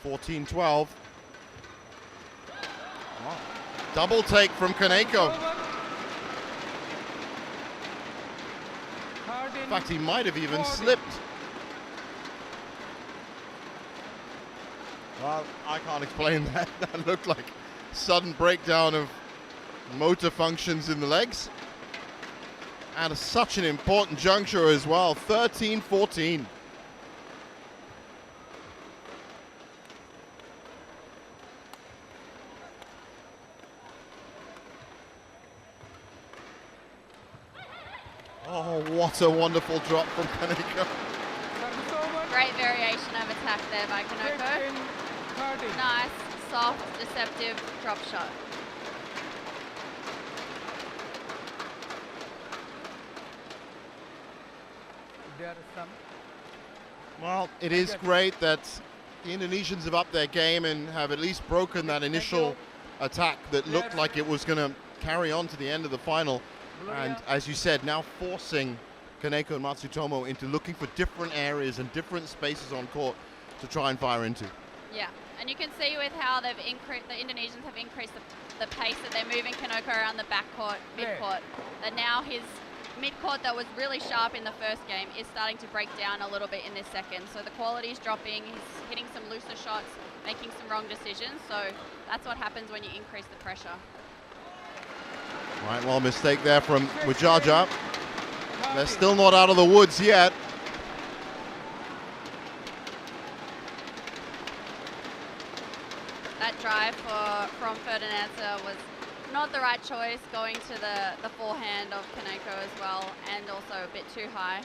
14-12. Oh, double take from Kaneko. In fact, he might have even slipped. Well, I can't explain that. That looked like sudden breakdown of motor functions in the legs. And such an important juncture as well, 13-14. Oh, what a wonderful drop from Kaneko. Great variation of attack there by Kaneko. Nice, soft, deceptive drop shot. Well, it is great that the Indonesians have upped their game and have at least broken that initial attack that looked like it was going to carry on to the end of the final. And as you said, now forcing Kaneko and Matsutomo into looking for different areas and different spaces on court to try and fire into. Yeah, and you can see with how they've increased, the Indonesians have increased the pace that they're moving Kaneko around the backcourt, midcourt. That now his midcourt that was really sharp in the first game is starting to break down a little bit in this second. So the quality's dropping, he's hitting some looser shots, making some wrong decisions. So that's what happens when you increase the pressure. Right, well, mistake there from Widjaja. They're still not out of the woods yet. That drive from Ferdinansyah was not the right choice, going to the forehand of Kaneko as well, and also a bit too high.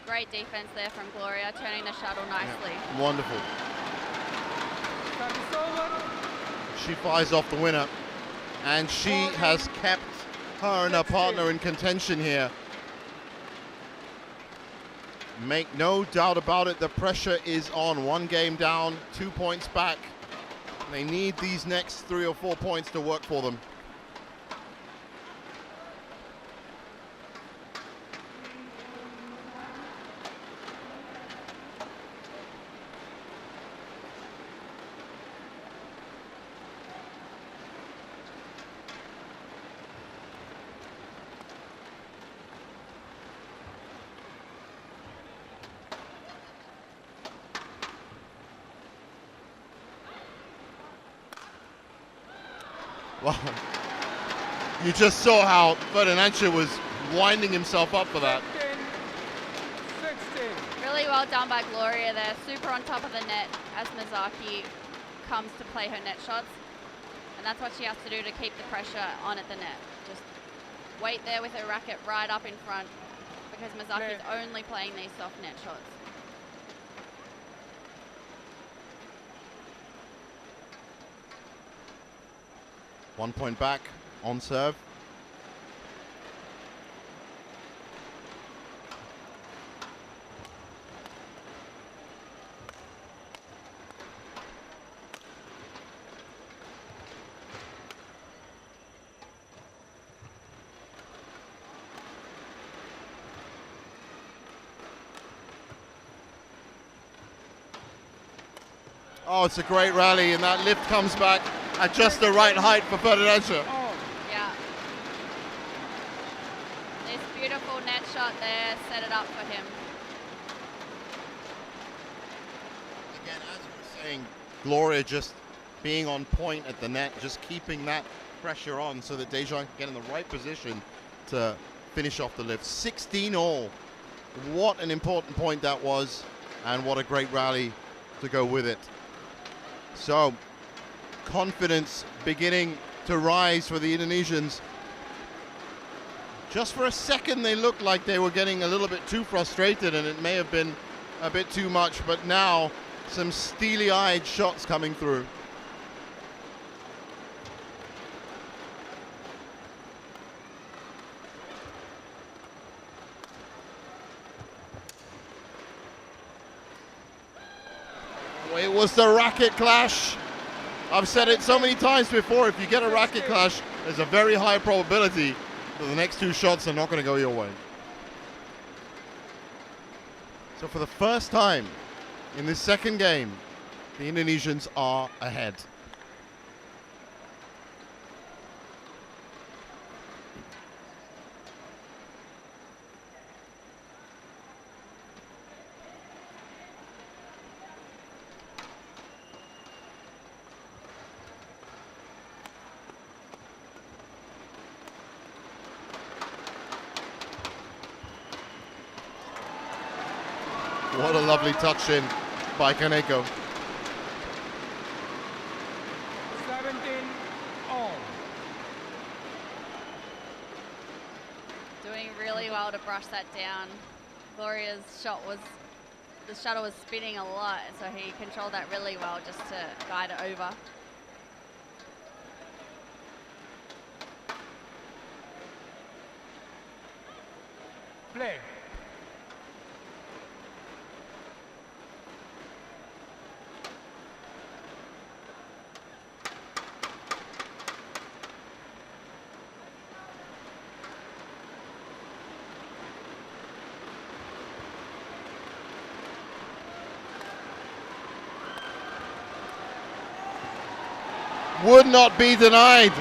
Great defense there from Gloria, turning the shuttle nicely. Yeah, wonderful. She fires off the winner, and she has kept her and her partner in contention here. Make no doubt about it, the pressure is on. 1 game down, 2 points back. They need these next 3 or 4 points to work for them. Well, you just saw how Ferdinansyah was winding himself up for that. 16. Really well done by Gloria there. Super on top of the net as Mizaki comes to play her net shots. And that's what she has to do to keep the pressure on at the net. Just wait there with her racket right up in front because Mizaki's only playing these soft net shots. One point back on serve. Oh, it's a great rally, and that lift comes back at just the right height for Ferdinansyah. Yeah. This beautiful net shot there set it up for him. Again, as you were saying, Gloria just being on point at the net, just keeping that pressure on so that Dejan can get in the right position to finish off the lift. 16 all. What an important point that was, and what a great rally to go with it. So, confidence beginning to rise for the Indonesians. Just for a second they looked like they were getting a little bit too frustrated, and it may have been a bit too much, but now some steely-eyed shots coming through. It was the racket clash. I've said it so many times before, if you get a racket clash, there's a very high probability that the next two shots are not going to go your way. So for the first time in this second game, the Indonesians are ahead. What a lovely touch in by Kaneko. 17 all. Doing really well to brush that down. Gloria's shot was, the shuttle was spinning a lot, so he controlled that really well just to guide it over. Play. Would not be denied.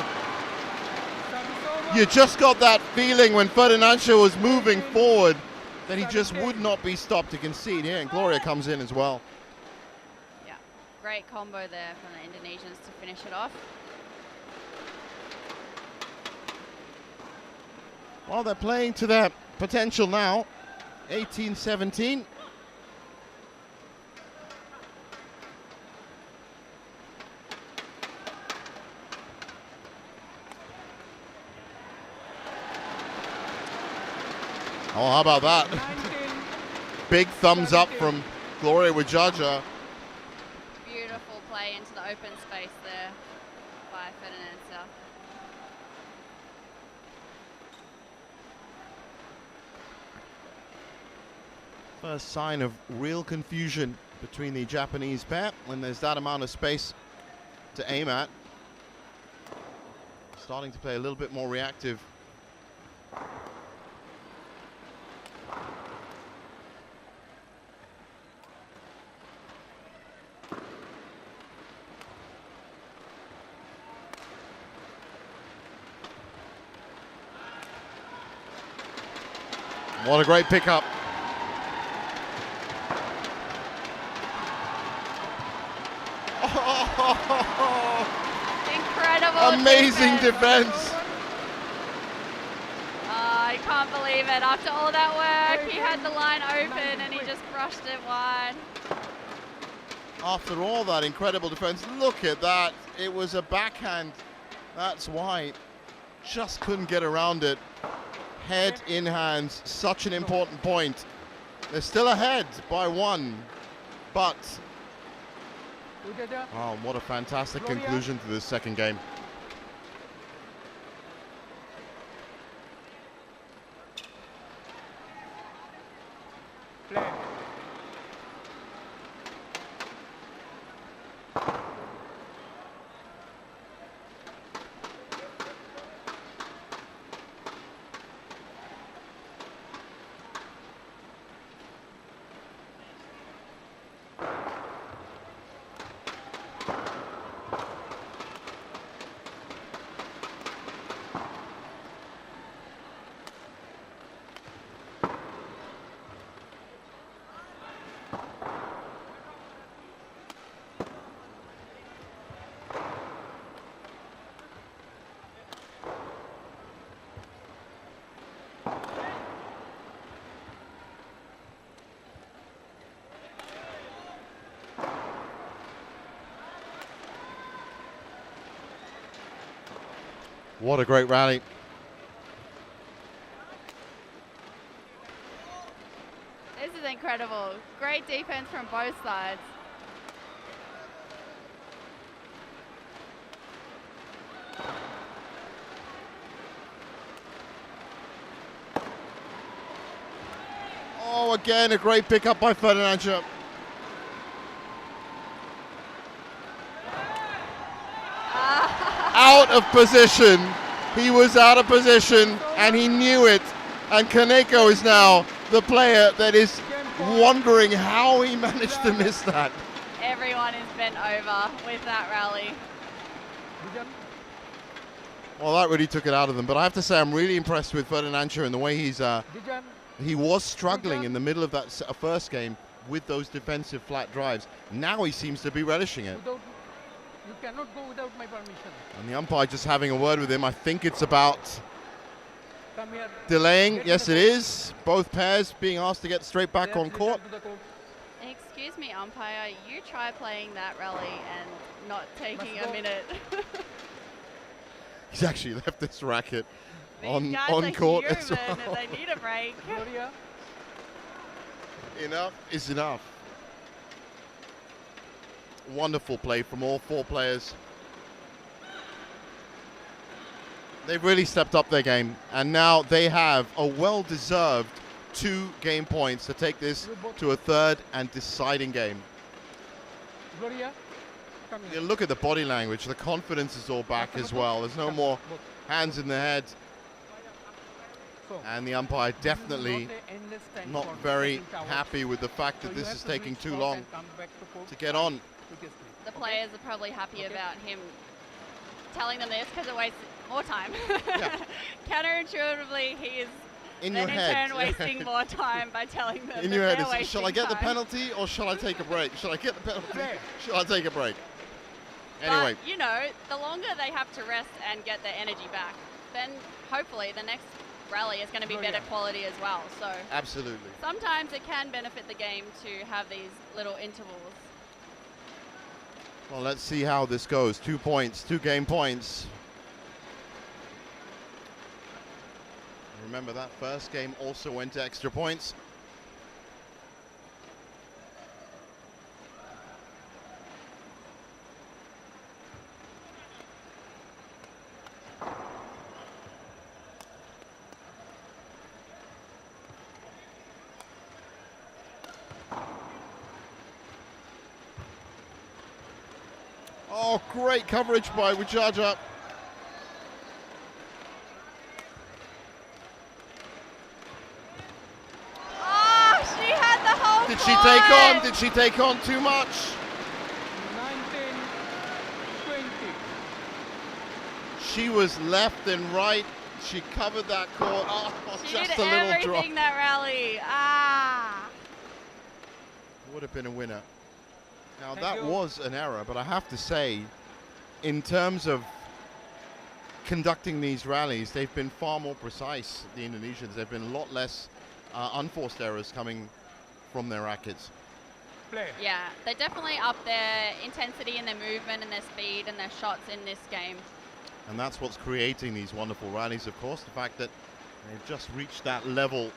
You just got that feeling when Ferdinansyah was moving forward that he just would not be stopped to concede here, and Gloria comes in as well. Yeah, great combo there from the Indonesians to finish it off. Well, they're playing to their potential now. 18-17. Oh, how about that? Big thumbs up from Gloria Widjaja. Beautiful play into the open space there by Ferdinansyah. First sign of real confusion between the Japanese pair when there's that amount of space to aim at. Starting to play a little bit more reactive. What a great pickup. Incredible amazing defense. I can't believe it. After all that work, he had the line open and he just brushed it wide. After all that incredible defense, look at that. It was a backhand. That's why. Just couldn't get around it. Head in hands, such an important point. They're still ahead by 1, but oh, what a fantastic conclusion to this second game. Play. What a great rally. This is incredible. Great defense from both sides. Oh, again, a great pickup by Ferdinansyah. Out of position. He was out of position and he knew it. And Kaneko is now the player that is wondering how he managed to miss that. Everyone is bent over with that rally. Well, that really took it out of them. But I have to say, I'm really impressed with Ferdinansyah and the way he was struggling in the middle of that first game with those defensive flat drives. Now he seems to be relishing it. You cannot go without my permission. And the umpire just having a word with him. I think it's about Come here. delaying. Yes, it is. Both pairs being asked to get straight back on court. Excuse me, umpire, you try playing that rally and not taking a minute. He's actually left this racket These on guys are court as human well. and they need a break. Enough is enough. Wonderful play from all 4 players. They've really stepped up their game, and now they have a well-deserved 2 game points to take this to a third and deciding game. You look at the body language, the confidence is all back as well. There's no more hands in the head. And the umpire definitely not very happy with the fact that this is taking too long to get on. The players are probably happy about him telling them this because it wastes more time. Yeah. Counterintuitively, he is In then your in head. turn wasting more time by telling them In that your head, they're is, wasting shall I get the time. penalty or shall I take a break? Shall I get the penalty? Shall I take a break? Anyway, But, you know, the longer they have to rest and get their energy back, then hopefully the next rally is going to be better quality as well. So absolutely. sometimes it can benefit the game to have these little intervals. Well, let's see how this goes. 2 points, 2 game points. Remember that first game also went to extra points. Oh, great coverage by Widjaja. Oh, she had the whole Did she take on? Did she take on too much? 19-20. She was left and right. She covered that court. Oh, She just did a little everything drop. that rally. Ah. Would have been a winner. Now Thank that you. was an error, but I have to say, in terms of conducting these rallies, they've been far more precise, the Indonesians. There have been a lot less unforced errors coming from their rackets. Yeah, they definitely up their intensity and their movement and their speed and their shots in this game. And that's what's creating these wonderful rallies, of course, the fact that they've just reached that level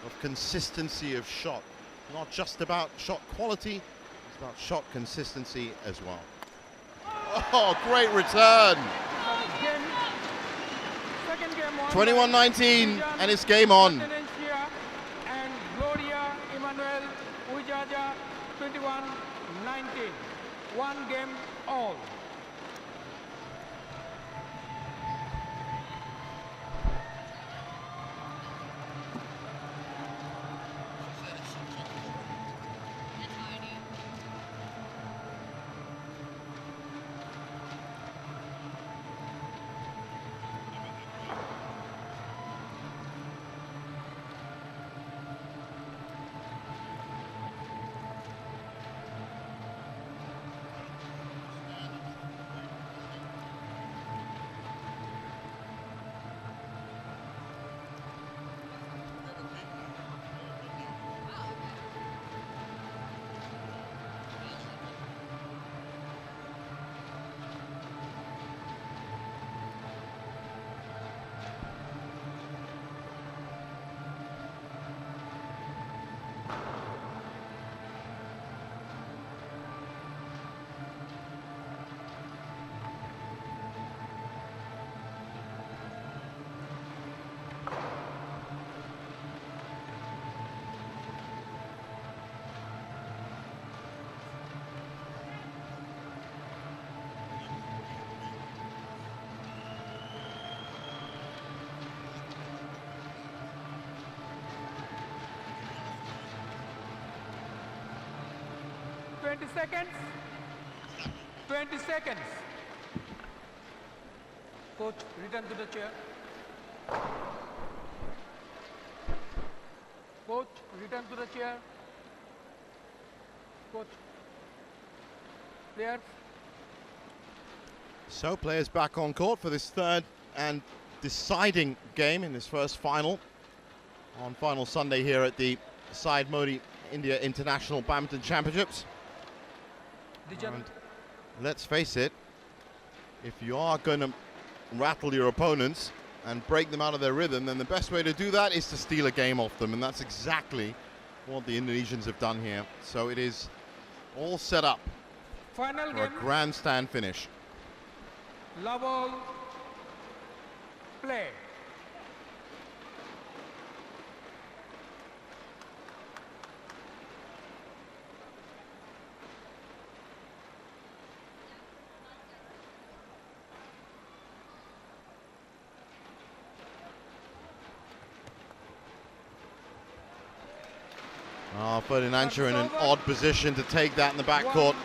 of consistency of shot. Not just about shot quality, it's about shot consistency as well. Oh, great return! 21-19, and it's game on. Ferdinansyah and Gloria Emmanuel Widjaja, 21-19. One game all. Seconds. 20 seconds. Coach, return to the chair. Coach, return to the chair. Coach. Players. So players back on court for this third and deciding game in this first final. On final Sunday here at the Syed Modi India International Badminton Championships. And let's face it, if you are going to rattle your opponents and break them out of their rhythm, then the best way to do that is to steal a game off them, and that's exactly what the Indonesians have done here. So it is all set up Final for game. a grandstand finish. Love all. Play. Ferdinansyah in an odd position to take that in the backcourt.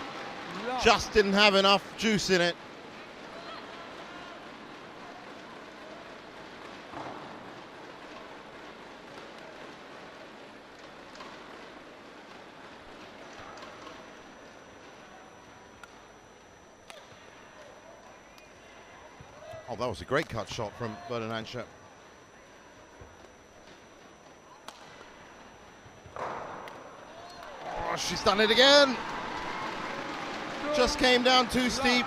Just didn't have enough juice in it. Oh, that was a great cut shot from Ferdinansyah. Oh, she's done it again. Just came down too steep.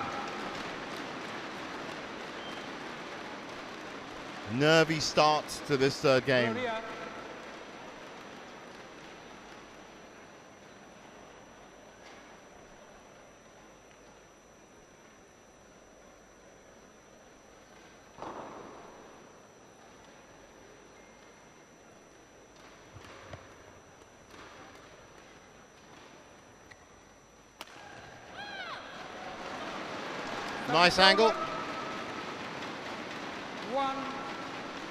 Nervy start to this third game. Nice angle. 1,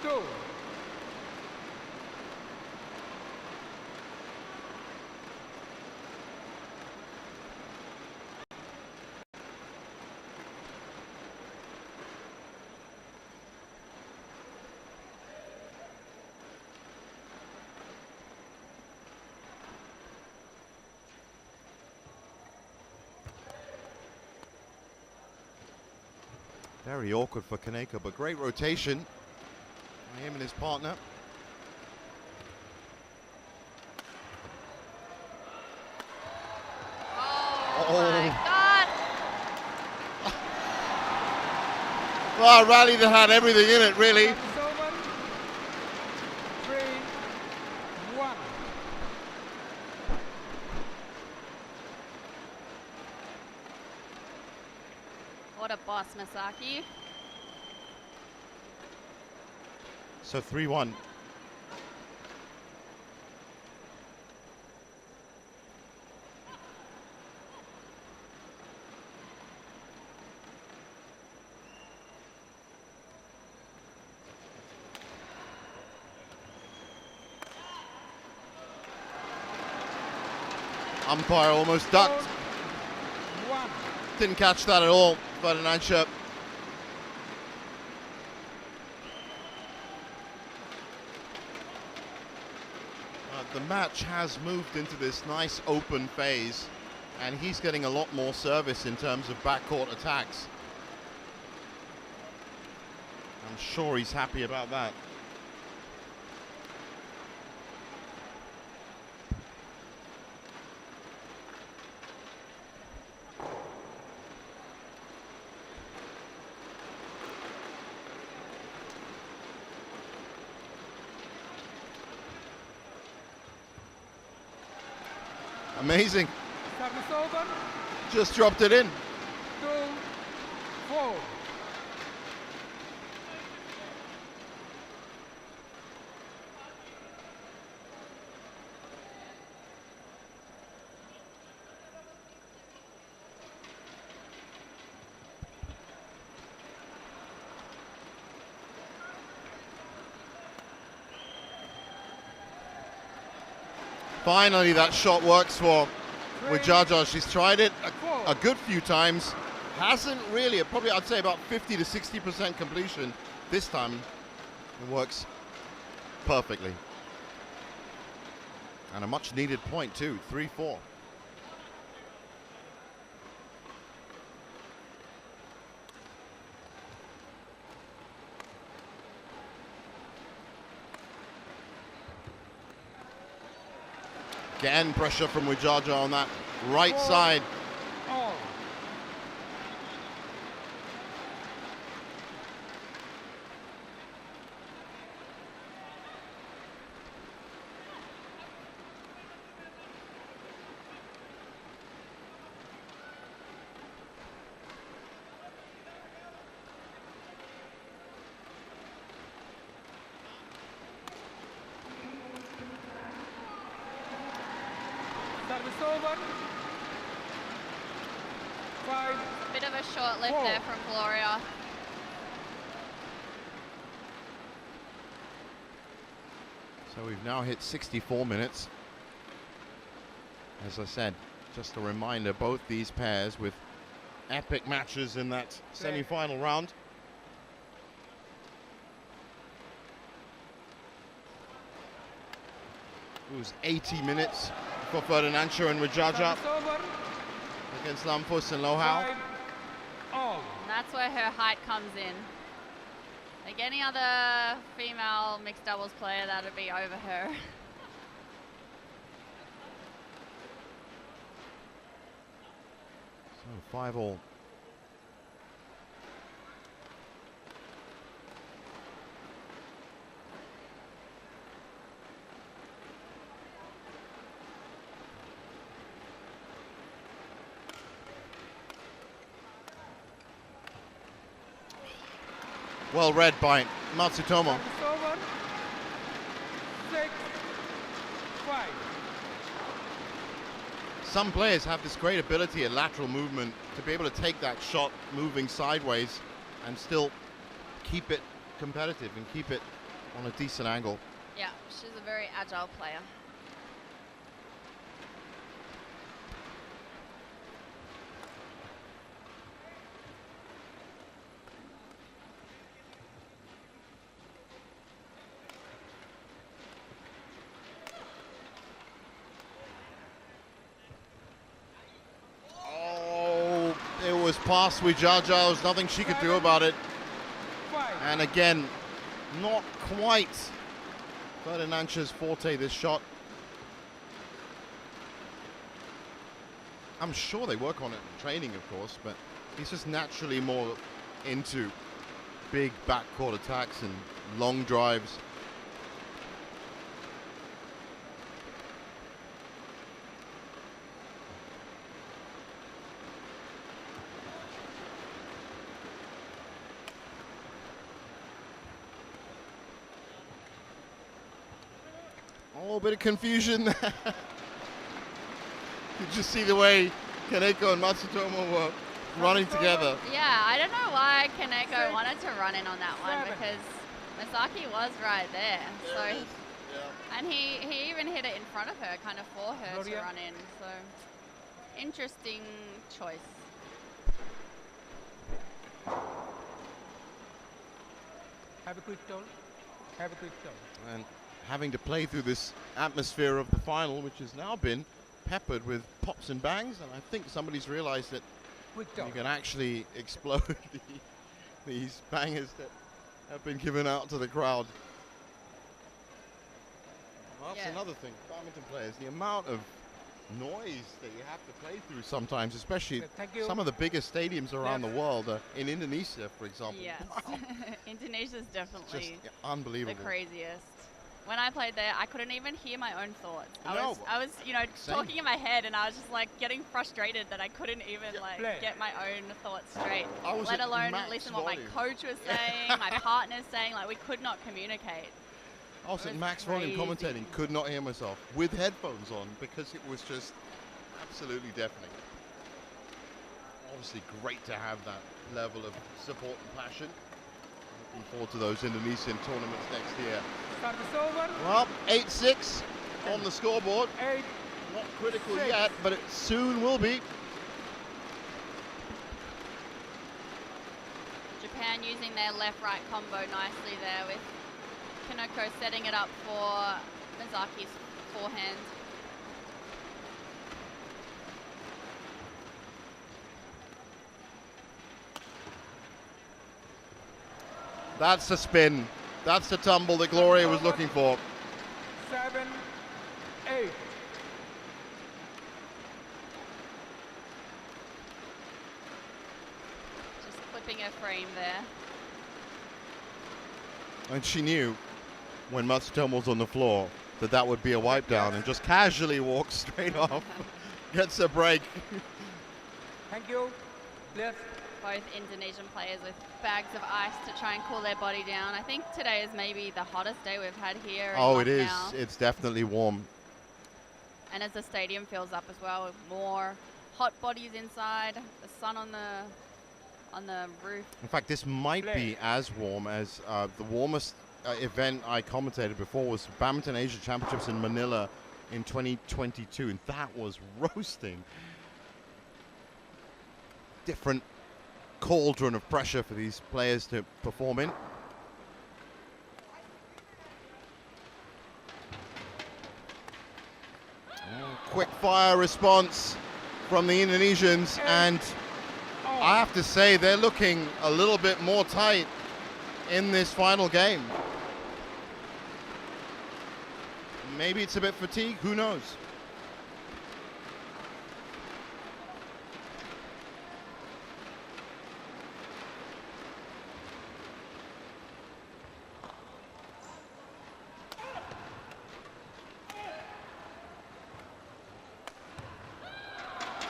2. Very awkward for Kaneko, but great rotation by him and his partner. Oh my God! Well, a rally that had everything in it, really. It's over. 3-1. What a boss, Masaki. So 3-1. Umpire almost ducked. 1. Didn't catch that at all, Ferdinansyah. The match has moved into this nice open phase, and he's getting a lot more service in terms of backcourt attacks. I'm sure he's happy about that. Amazing. Service over. Just dropped it in. 2-4. Finally, that shot works for Widjaja. She's tried it a good few times. Hasn't really, probably I'd say about 50 to 60% completion. This time, it works perfectly. And a much needed point too, 3-4. Again, pressure from Widjaja on that right side. All. Service over. 5. Bit of a short lift there from Gloria. So we've now hit 64 minutes. As I said, just a reminder, both these pairs with epic matches in that semi-final round. It was 80 minutes for Ferdinansyah and Widjaja Service over. against Lampus and Lohau. 5. All. And that's where her height comes in. Like any other female mixed doubles player, that would be over her. So 5-all. Well read by Matsutomo. Service over. 6. 5. Some players have this great ability at lateral movement to be able to take that shot moving sideways and still keep it competitive and keep it on a decent angle. Yeah, she's a very agile player. past Widjaja. There was nothing she could do about it. 5. And again, not quite Ferdinansyah's forte, this shot. I'm sure they work on it in training, of course, but he's just naturally more into big backcourt attacks and long drives. A little bit of confusion there. You just see the way Kaneko and Matsutomo were running together. Yeah, I don't know why Kaneko wanted to run in on that one, because Misaki was right there. So, and he even hit it in front of her, kind of for her to run in. So, interesting choice. Have a quick towel. Have a quick towel. And having to play through this atmosphere of the final, which has now been peppered with pops and bangs, and I think somebody's realized that Quick you towel. can actually explode these bangers that have been given out to the crowd. Well, that's another thing, badminton players, the amount of noise that you have to play through sometimes, especially some of the biggest stadiums around the world, in Indonesia, for example. Yes, Wow. Indonesia's definitely Just unbelievable. the craziest. When I played there, I couldn't even hear my own thoughts. No. I was, you know, Same. talking in my head, and I was just like getting frustrated that I couldn't even get my own thoughts straight. Let alone listen to what my coach was saying, my partner's saying. Like, we could not communicate. I was at max volume commentating, could not hear myself with headphones on because it was just absolutely deafening. Obviously great to have that level of support and passion. Looking forward to those Indonesian tournaments next year. Service over. Well, 8-6 on the scoreboard. 8. Not critical yet, but it soon will be. Japan using their left-right combo nicely there, with Kaneko setting it up for Mizaki's forehand. That's the spin. That's the tumble that Gloria was looking for. 7, 8. Just clipping her frame there. And she knew when Matsutomo was on the floor that that would be a wipe down, and just casually walks straight off. Gets a break. Thank you. Yes. Both Indonesian players with bags of ice to try and cool their body down. I think today is maybe the hottest day we've had here in Oh, it is. Lucknow. It's definitely warm. And as the stadium fills up as well, with more hot bodies inside, the sun on the roof. In fact, this might be as warm as the warmest event I commentated before was Badminton Asia Championships in Manila in 2022, and that was roasting. Different cauldron of pressure for these players to perform in. Quick fire response from the Indonesians, and I have to say they're looking a little bit more tight in this final game. Maybe it's a bit fatigue, who knows?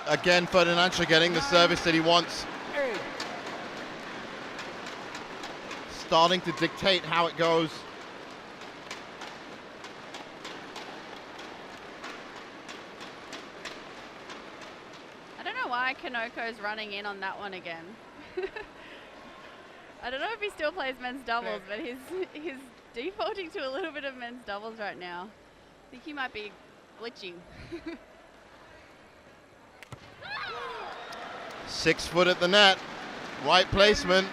Again, Ferdinansyah getting the service that he wants. Starting to dictate how it goes. I don't know why Kaneko's running in on that one again. I don't know if he still plays men's doubles, but he's defaulting to a little bit of men's doubles right now. I think he might be glitching. 6 foot at the net, right placement.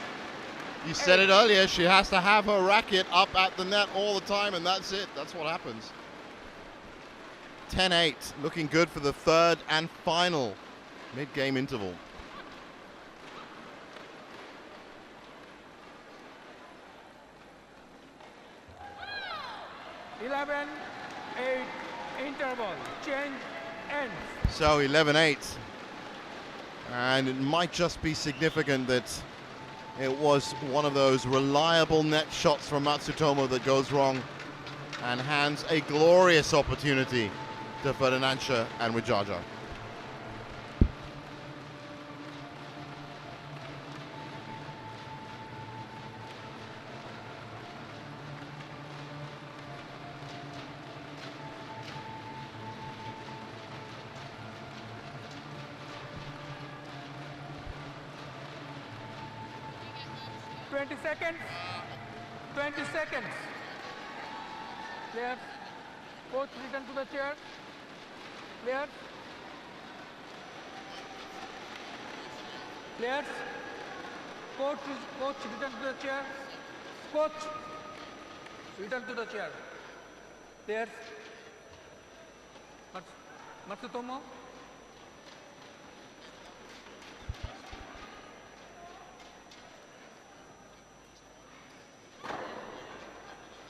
You said it earlier, she has to have her racket up at the net all the time, and that's it. That's what happens. 10-8, looking good for the third and final mid-game interval. 11, 8, interval, change, ends. So 11-8. And it might just be significant that it was one of those reliable net shots from Matsutomo that goes wrong and hands a glorious opportunity to Ferdinansyah and Widjaja. Seconds. 20 seconds. Clear. Coach, return to the chair. Clear. Clear. Coach, return to the chair. Coach, return to the chair. Clear. Matsutomo.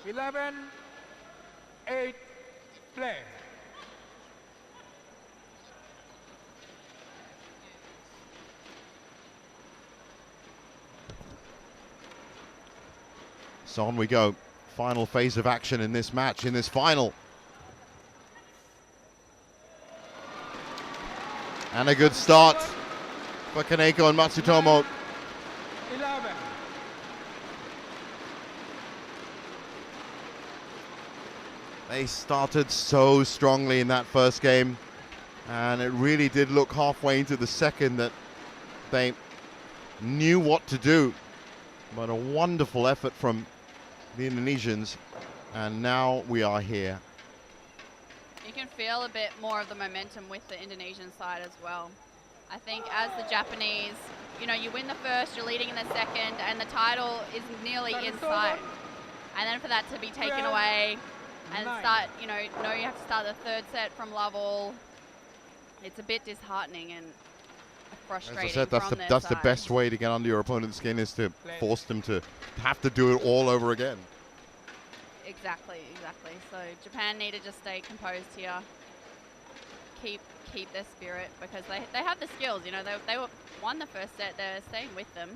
Eleven, 8, play. So on we go. Final phase of action in this match, in this final. And a good start for Kaneko and Matsutomo. 11. They started so strongly in that first game, and it really did look halfway into the second that they knew what to do. But a wonderful effort from the Indonesians, and now we are here. You can feel a bit more of the momentum with the Indonesian side as well. I think as the Japanese, you know, you win the first, you're leading in the second, and the title is nearly in sight. And then for that to be taken away and start, you know you have to start the third set from level, it's a bit disheartening and frustrating. As I said, that's the best way to get under your opponent's skin, is to force them to have to do it all over again. Exactly. So Japan need to just stay composed here. Keep their spirit, because they have the skills. You know, they won the first set. They're staying with them.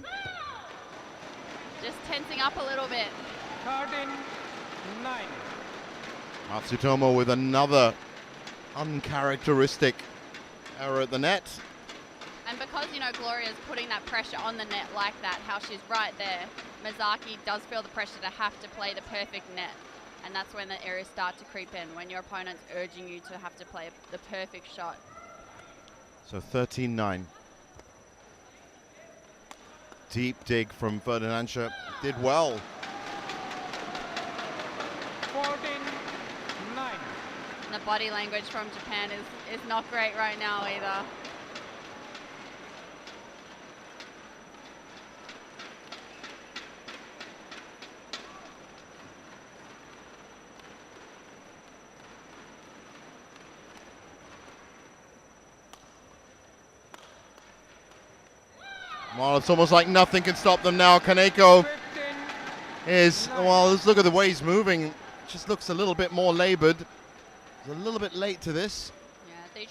Just tensing up a little bit. 13-9. Matsutomo with another uncharacteristic error at the net. And because, you know, Gloria's putting that pressure on the net like that, how she's right there, Mizaki does feel the pressure to have to play the perfect net. And that's when the errors start to creep in, when your opponent's urging you to have to play the perfect shot. So 13-9. Deep dig from Ferdinansyah. Did well. 14-9. And the body language from Japan is not great right now either. Well, it's almost like nothing can stop them now. Kaneko is, well, let's look at the way he's moving. Just looks a little bit more labored. He's a little bit late to this. Yeah, the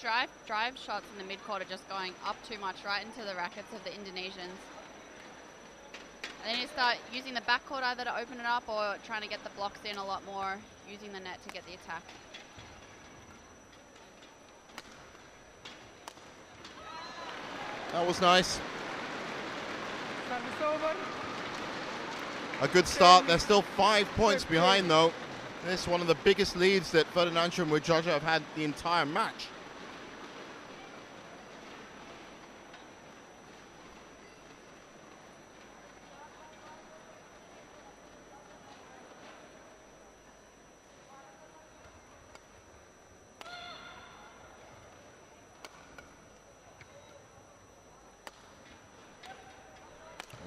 drive shots in the mid-court are just going up too much, right into the rackets of the Indonesians. And then you start using the backcourt either to open it up or trying to get the blocks in a lot more, using the net to get the attack. That was nice. A good start. They're still 5 points behind, though. This is one of the biggest leads that Ferdinansyah and Widjaja have had the entire match.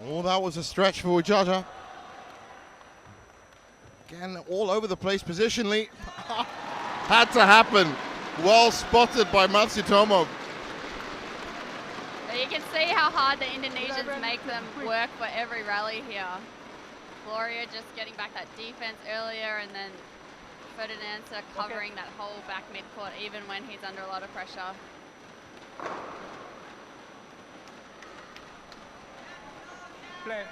Oh, that was a stretch for Widjaja. Again, all over the place positionally. Had to happen. Well spotted by Matsutomo. You can see how hard the Indonesians make them work for every rally here. Gloria just getting back that defense earlier, and then Ferdinansyah covering that whole back mid-court even when he's under a lot of pressure. Play.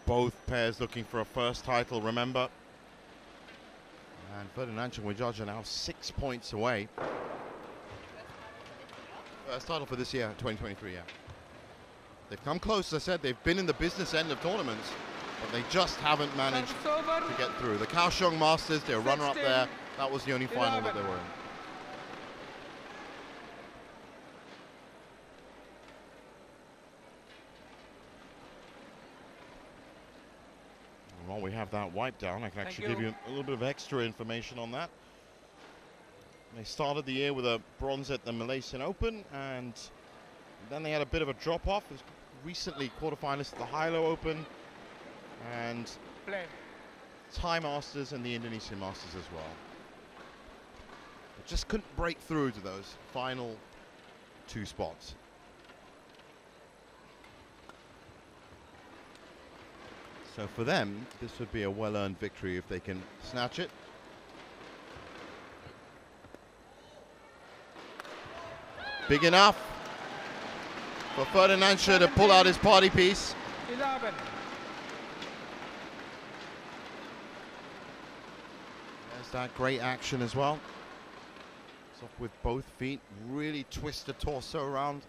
Both pairs looking for a first title, remember. And Ferdinansyah and Widjaja now 6 points away. First title for this year, 2023, yeah. They've come close, as I said, they've been in the business end of tournaments, but they just haven't managed to get through. The Kaohsiung Masters, they're runner-up there. That was the only final that they were in. While we have that wipe down, I can actually give you a little bit of extra information on that. They started the year with a bronze at the Malaysian Open, and then they had a bit of a drop-off. Recently quarterfinalists at the Hilo Open, and Thai Masters and the Indonesian Masters as well. They just couldn't break through to those final 2 spots. So for them, this would be a well-earned victory if they can snatch it. Big enough for Ferdinansyah to pull out his party piece. 11. There's that great action as well. It's off with both feet, really twist the torso around.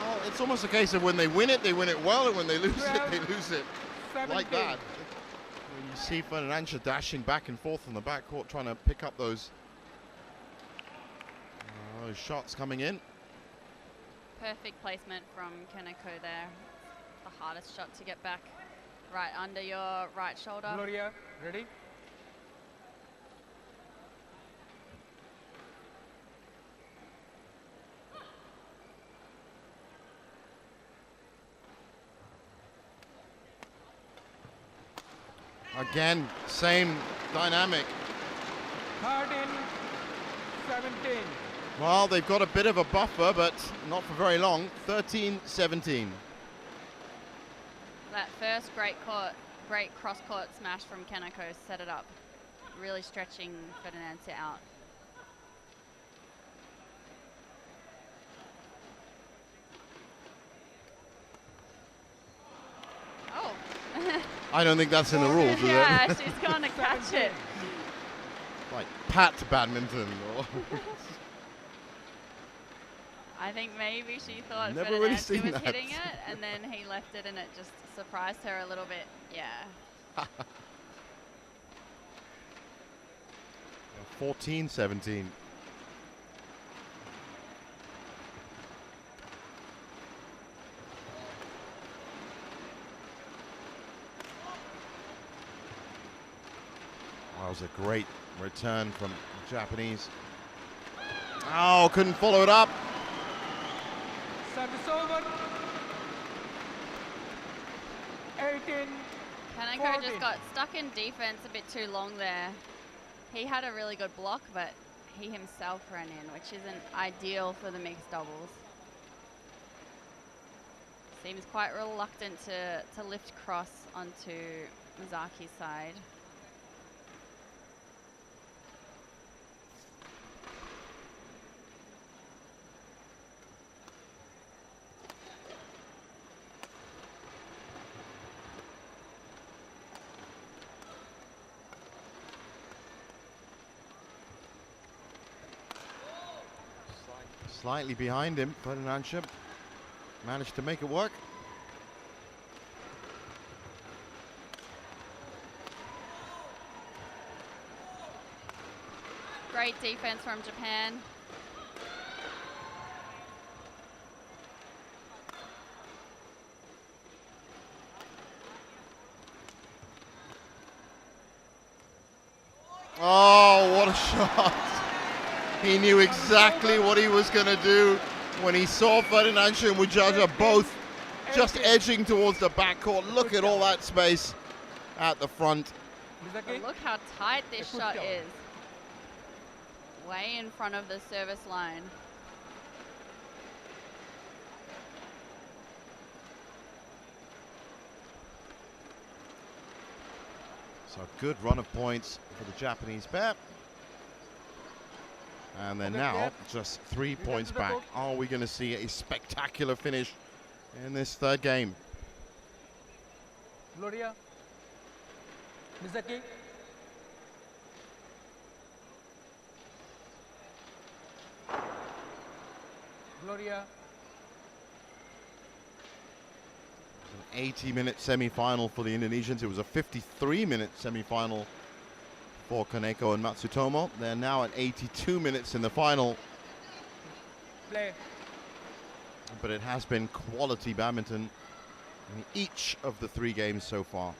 Well, it's almost a case of when they win it well, and when they lose it, they lose it like that. When you see Ferdinansyah dashing back and forth on the backcourt, trying to pick up those shots coming in. Perfect placement from Kaneko there. The hardest shot to get back right under your right shoulder. Gloria, ready? Again, same dynamic. 13-17. Well, they've got a bit of a buffer, but not for very long. 13-17. That first great cross-court smash from Kaneko set it up, really stretching Ferdinansyah out. Oh. I don't think that's in the rules, is it? Yeah, she's going to catch it. Like pat badminton. I think maybe she thought Never Ferdinansyah really seen was that. hitting it, and then he left it, and it just surprised her a little bit. Yeah. 14-17. That was a great return from the Japanese. Oh, couldn't follow it up. Service over. 18. Kaneko just got stuck in defense a bit too long there. He had a really good block, but he himself ran in, which isn't ideal for the mixed doubles. Seems quite reluctant to lift cross onto Mizaki's side. Slightly behind him, Ferdinansyah managed to make it work. Great defense from Japan. Oh, what a shot! He knew exactly what he was going to do when he saw Ferdinansyah and Widjaja both just edging towards the backcourt. Look at all that space at the front. But look how tight this shot is. Way in front of the service line. So good run of points for the Japanese pair. And they're now just 3 points back. Are we going to see a spectacular finish in this third game? Gloria. Misaki. Gloria. An 80-minute semi-final for the Indonesians. It was a 53-minute semi-final for Kaneko and Matsutomo. They're now at 82 minutes in the final. Play. But it has been quality badminton in each of the 3 games so far.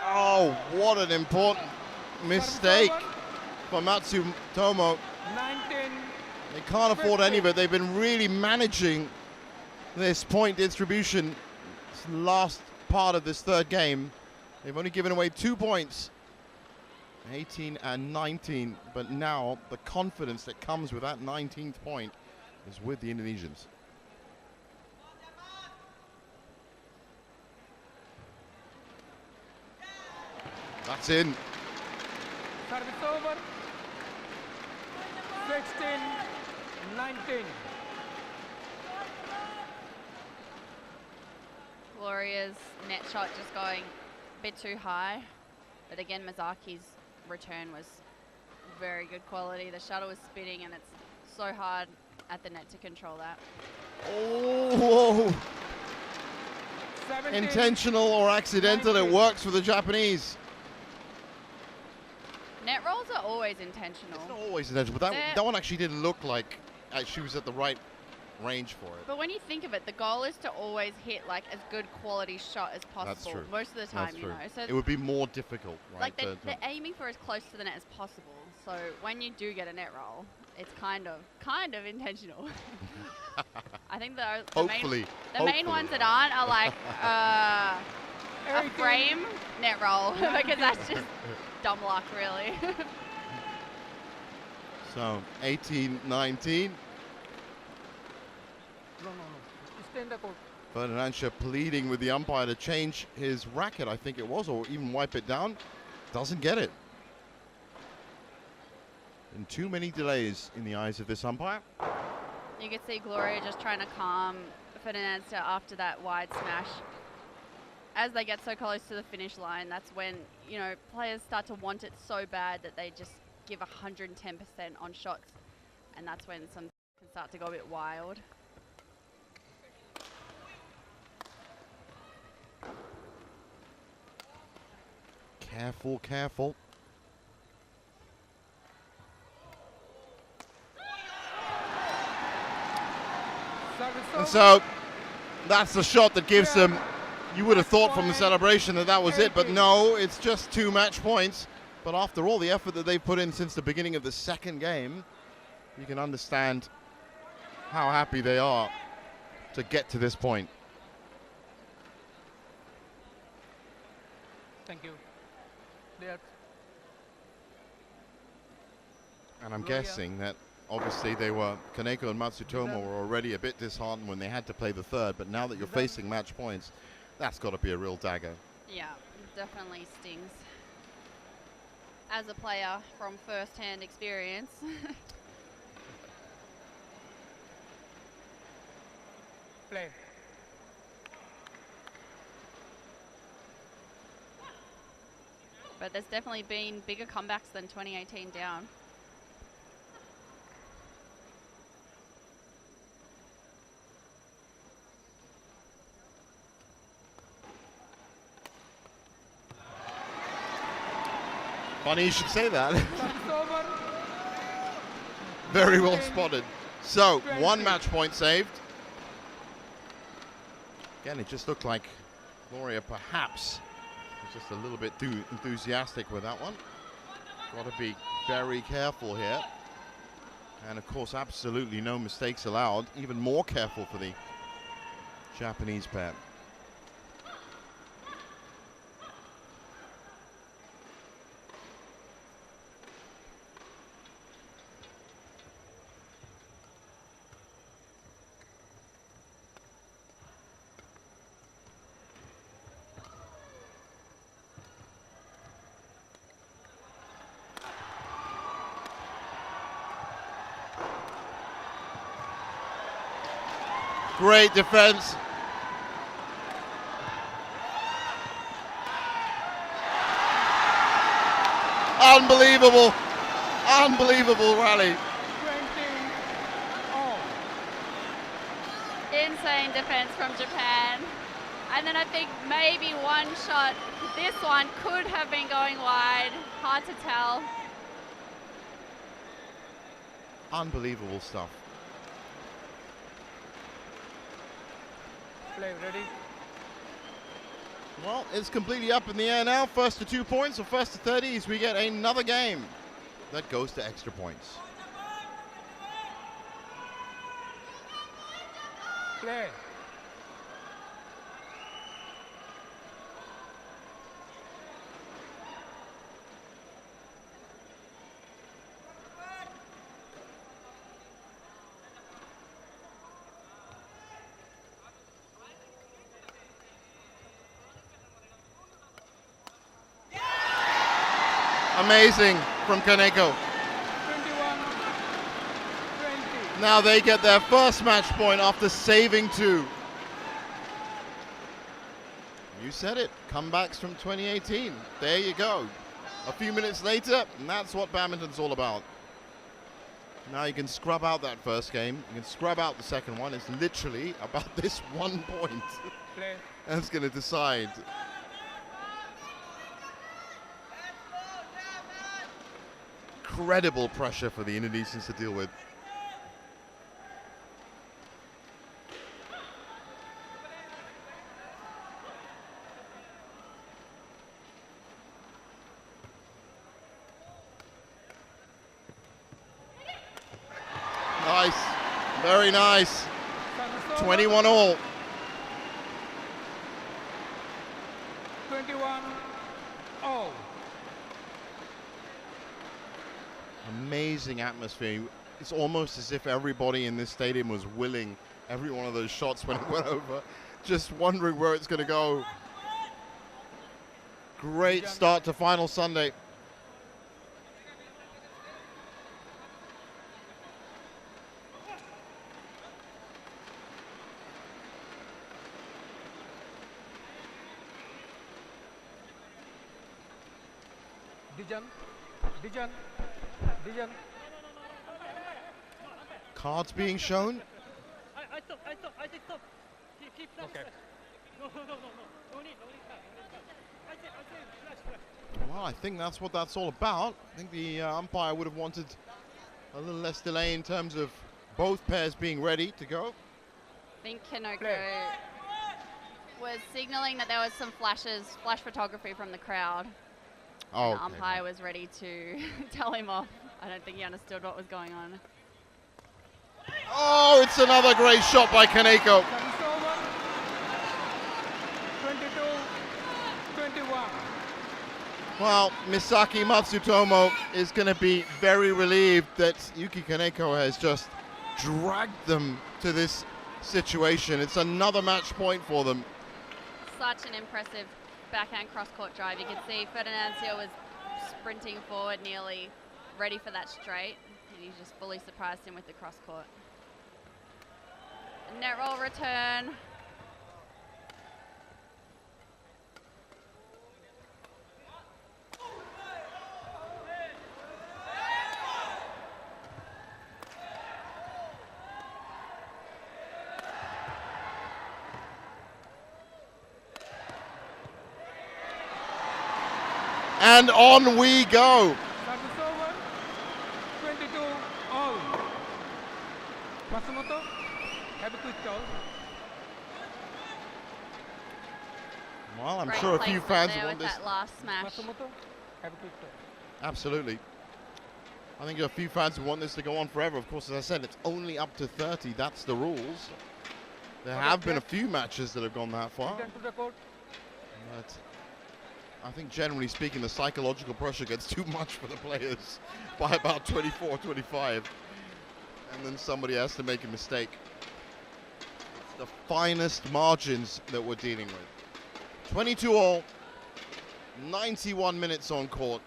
Oh, what an important mistake for Matsutomo. 19. They can't afford any of it. They've been really managing this point distribution this last part of this third game. They've only given away 2 points, 18 and 19, but now the confidence that comes with that 19th point is with the Indonesians. That's in. Service over. 16, 19. Gloria's net shot just going a bit too high. But again, Mazaki's return was very good quality. The shuttle was spinning and it's so hard at the net to control that. Oh, 17, intentional or accidental, 19. it works for the Japanese. Net rolls are always intentional. It's not always intentional, but that one actually didn't look like she was at the right range for it. But when you think of it, the goal is to always hit like as good quality shot as possible. That's true. Most of the time, That's you true. know. So it would be more difficult, right? like they're aiming for as close to the net as possible. So when you do get a net roll, it's kind of intentional. I think the main ones that aren't are like a frame net roll because that's just dumb luck, really. So 18-19. No. Stay in the court. Ferdinansyah pleading with the umpire to change his racket, I think it was, or even wipe it down. Doesn't get it. And too many delays in the eyes of this umpire. You can see Gloria just trying to calm Ferdinansyah after that wide smash. As they get so close to the finish line, that's when, you know, players start to want it so bad that they just give 110% on shots. And that's when some can start to go a bit wild. Careful, careful. And so that's the shot that gives them, you would have thought from the celebration that was it, but no, it's just 2 match points. But after all the effort that they've put in since the beginning of the second game, you can understand how happy they are to get to this point. Thank you. There. And I'm guessing that obviously Kaneko and Matsutomo were already a bit disheartened when they had to play the third, but now that you're facing match points, that's got to be a real dagger. Yeah, definitely stings. As a player from first-hand experience. Play. But there's definitely been bigger comebacks than 2018 down. Funny you should say that. Very well spotted. So, 1 match point saved. Again, it just looked like Gloria perhaps was just a little bit too enthusiastic with that one. Got to be very careful here. And of course, absolutely no mistakes allowed. Even more careful for the Japanese pair. Great defense. Unbelievable. Unbelievable rally. Insane defense from Japan. And then I think maybe one shot, this one could have been going wide. Hard to tell. Unbelievable stuff. Play, ready? Well, it's completely up in the air now. First to 2 points, or first to 30s, we get another game that goes to extra points. Play. Amazing from Kaneko. 21-20. Now they get their first match point after saving 2. You said it, comebacks from 2018. There you go. A few minutes later, and that's what badminton's all about. Now you can scrub out that first game. You can scrub out the second one. It's literally about this 1 point. Play. That's going to decide. Incredible pressure for the Indonesians to deal with. Nice, very nice. 21 all. 21 all. Amazing atmosphere. It's almost as if everybody in this stadium was willing every one of those shots when it went over, just wondering where it's going to go. Great start to final Sunday. Dijan. Cards being shown. I think stop. Keep flash. Okay. No need. I say flash. Well, I think that's what that's all about. I think the umpire would have wanted a little less delay in terms of both pairs being ready to go. I think Kaneko was signaling that there was some flash photography from the crowd. Oh, The umpire was ready to tell him off. I don't think he understood what was going on. Oh, it's another great shot by Kaneko. 22-21. Well, Misaki Matsutomo is going to be very relieved that Yuki Kaneko has just dragged them to this situation. It's another match point for them. Such an impressive backhand cross-court drive. You can see Ferdinansyah was sprinting forward, nearly ready for that straight, and he just fully surprised him with the cross-court. Net roll return. And on we go. Service over. 22 all. Matsumoto, have a quick call. Well, I'm Great sure a few placement fans there want with this. that last smash. Matsumoto, have a quick serve. Absolutely. I think a few fans want this to go on forever. Of course, as I said, it's only up to 30. That's the rules. There have been a few matches that have gone that far. Return to the court. But I think generally speaking, the psychological pressure gets too much for the players by about 24, 25. And then somebody has to make a mistake. It's the finest margins that we're dealing with. 22-all, 91 minutes on court.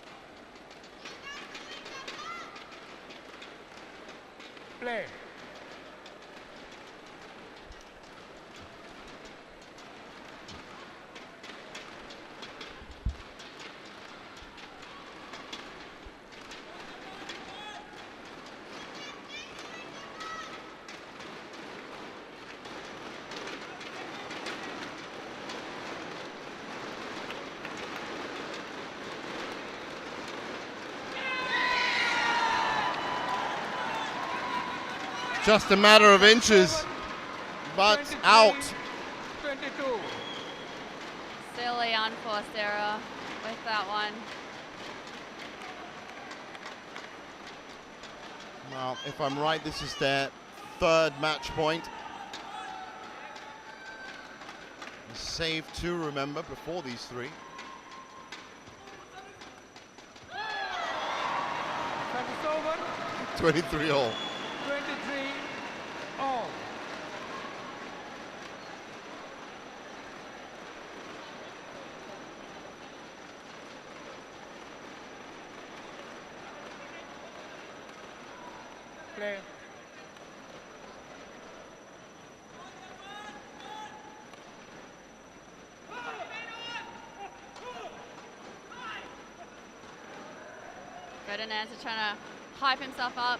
Play. Just a matter of inches, but 23, out. 22. Silly unforced error with that one. Well, if I'm right, this is their third match point. Save two, remember, before these three. Service over. 23-all. 23 all. Play. Ferdinansyah trying to hype himself up.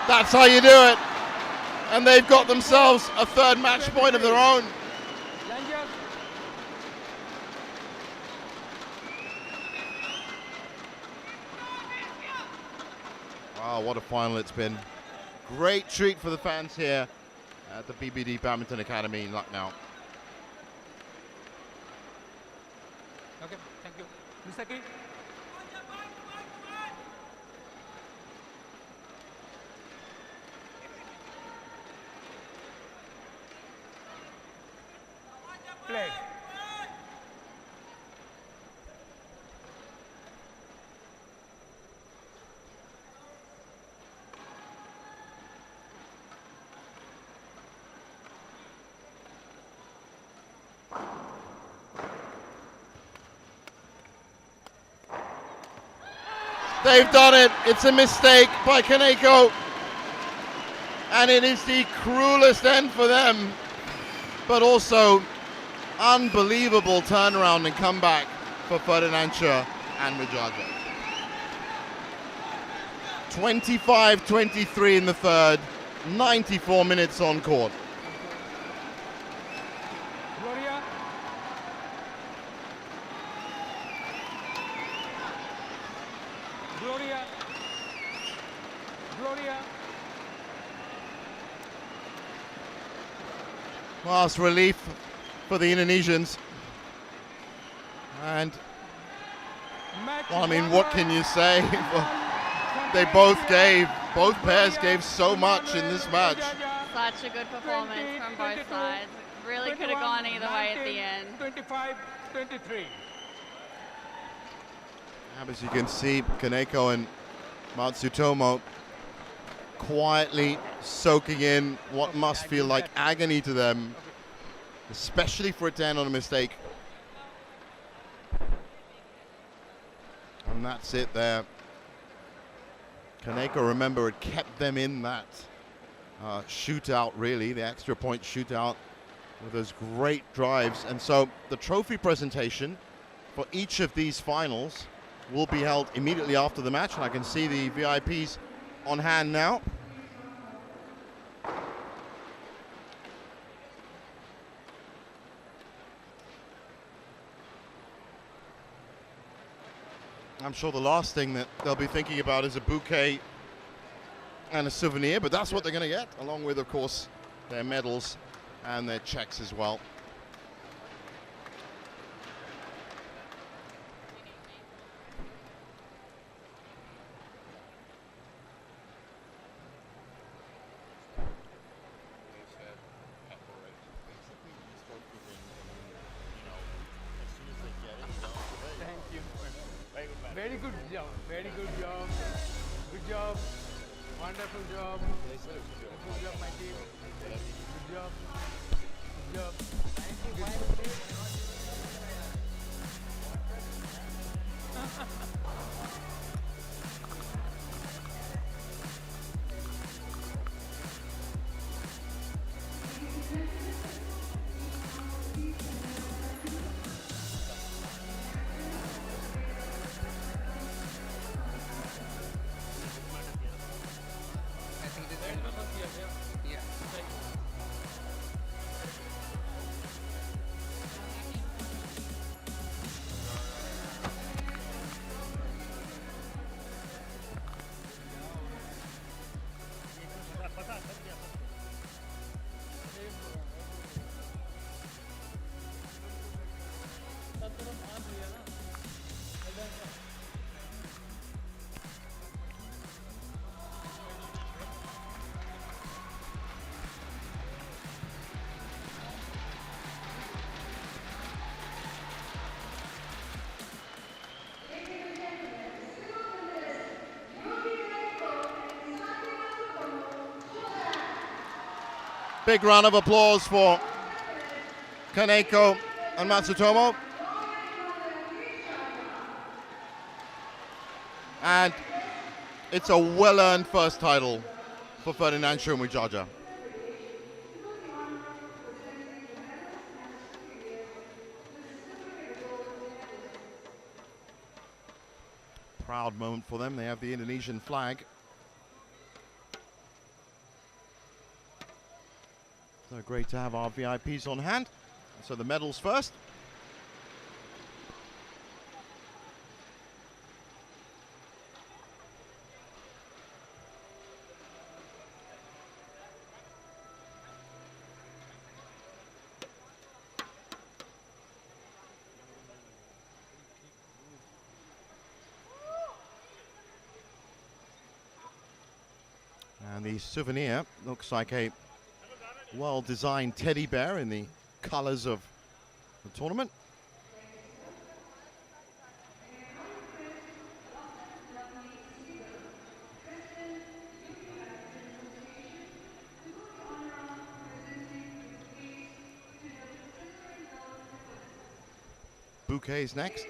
That's how you do it. And they've got themselves a third match point of their own. Langer. Wow, what a final it's been. Great treat for the fans here at the BBD Badminton Academy in Lucknow. Okay, thank you. Misaki. Play. They've done it. It's a mistake by Kaneko. And it is the cruelest end for them. But also unbelievable turnaround and comeback for Ferdinansyah and Widjaja. 25-23 in the third, 94 minutes on court. Gloria. Gloria. Gloria. Last relief for the Indonesians. And, Match well, I mean, what can you say? They both pairs gave so much in this match. Such a good performance from both sides. Really could have gone either way at the end. 25-23. As you can see, Kaneko and Matsutomo quietly soaking in what must feel like agony to them, especially for it to end on a mistake. And that's it there. Kaneko, remember, it kept them in that shootout, really, the extra point shootout with those great drives. And so the trophy presentation for each of these finals will be held immediately after the match. And I can see the VIPs on hand now. I'm sure the last thing that they'll be thinking about is a bouquet and a souvenir, but that's what they're going to get, along with, of course, their medals and their checks as well. Very good job. Very good job. Good job. Wonderful job. Good job, my team. Good job. Good job. Good job. Big round of applause for Kaneko and Matsutomo. And it's a well-earned first title for Ferdinansyah and Widjaja. Proud moment for them. They have the Indonesian flag. So great to have our VIPs on hand. So the medals first. And the souvenir looks like a well-designed teddy bear in the colors of the tournament. Bouquets next.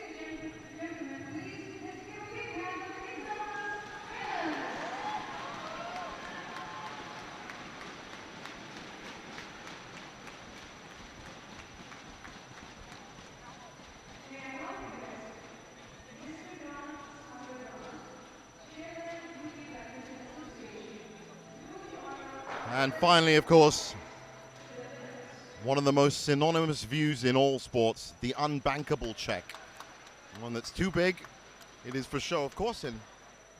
And finally, of course, one of the most synonymous views in all sports, the unbankable check. One that's too big, it is for show, of course, and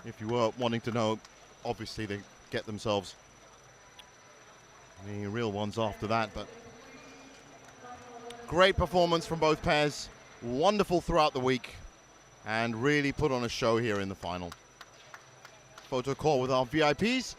if you were wanting to know, obviously they get themselves the real ones after that, but great performance from both pairs, wonderful throughout the week, and really put on a show here in the final. Photo call with our VIPs.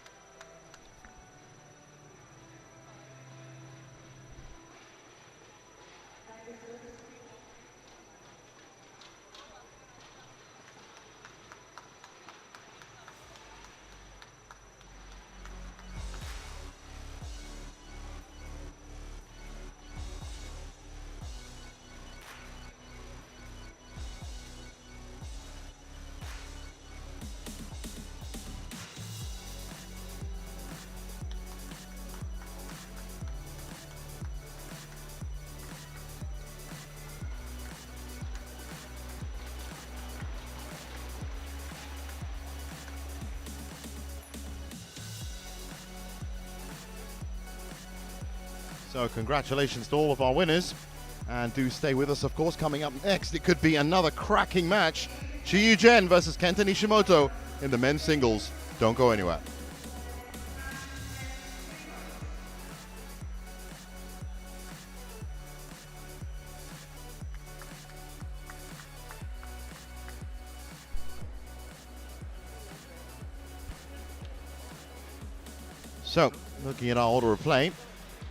So congratulations to all of our winners, and do stay with us, of course. Coming up next, it could be another cracking match Chiyu Gen versus Kenta Nishimoto in the men's singles. Don't go anywhere. So, looking at our order of play,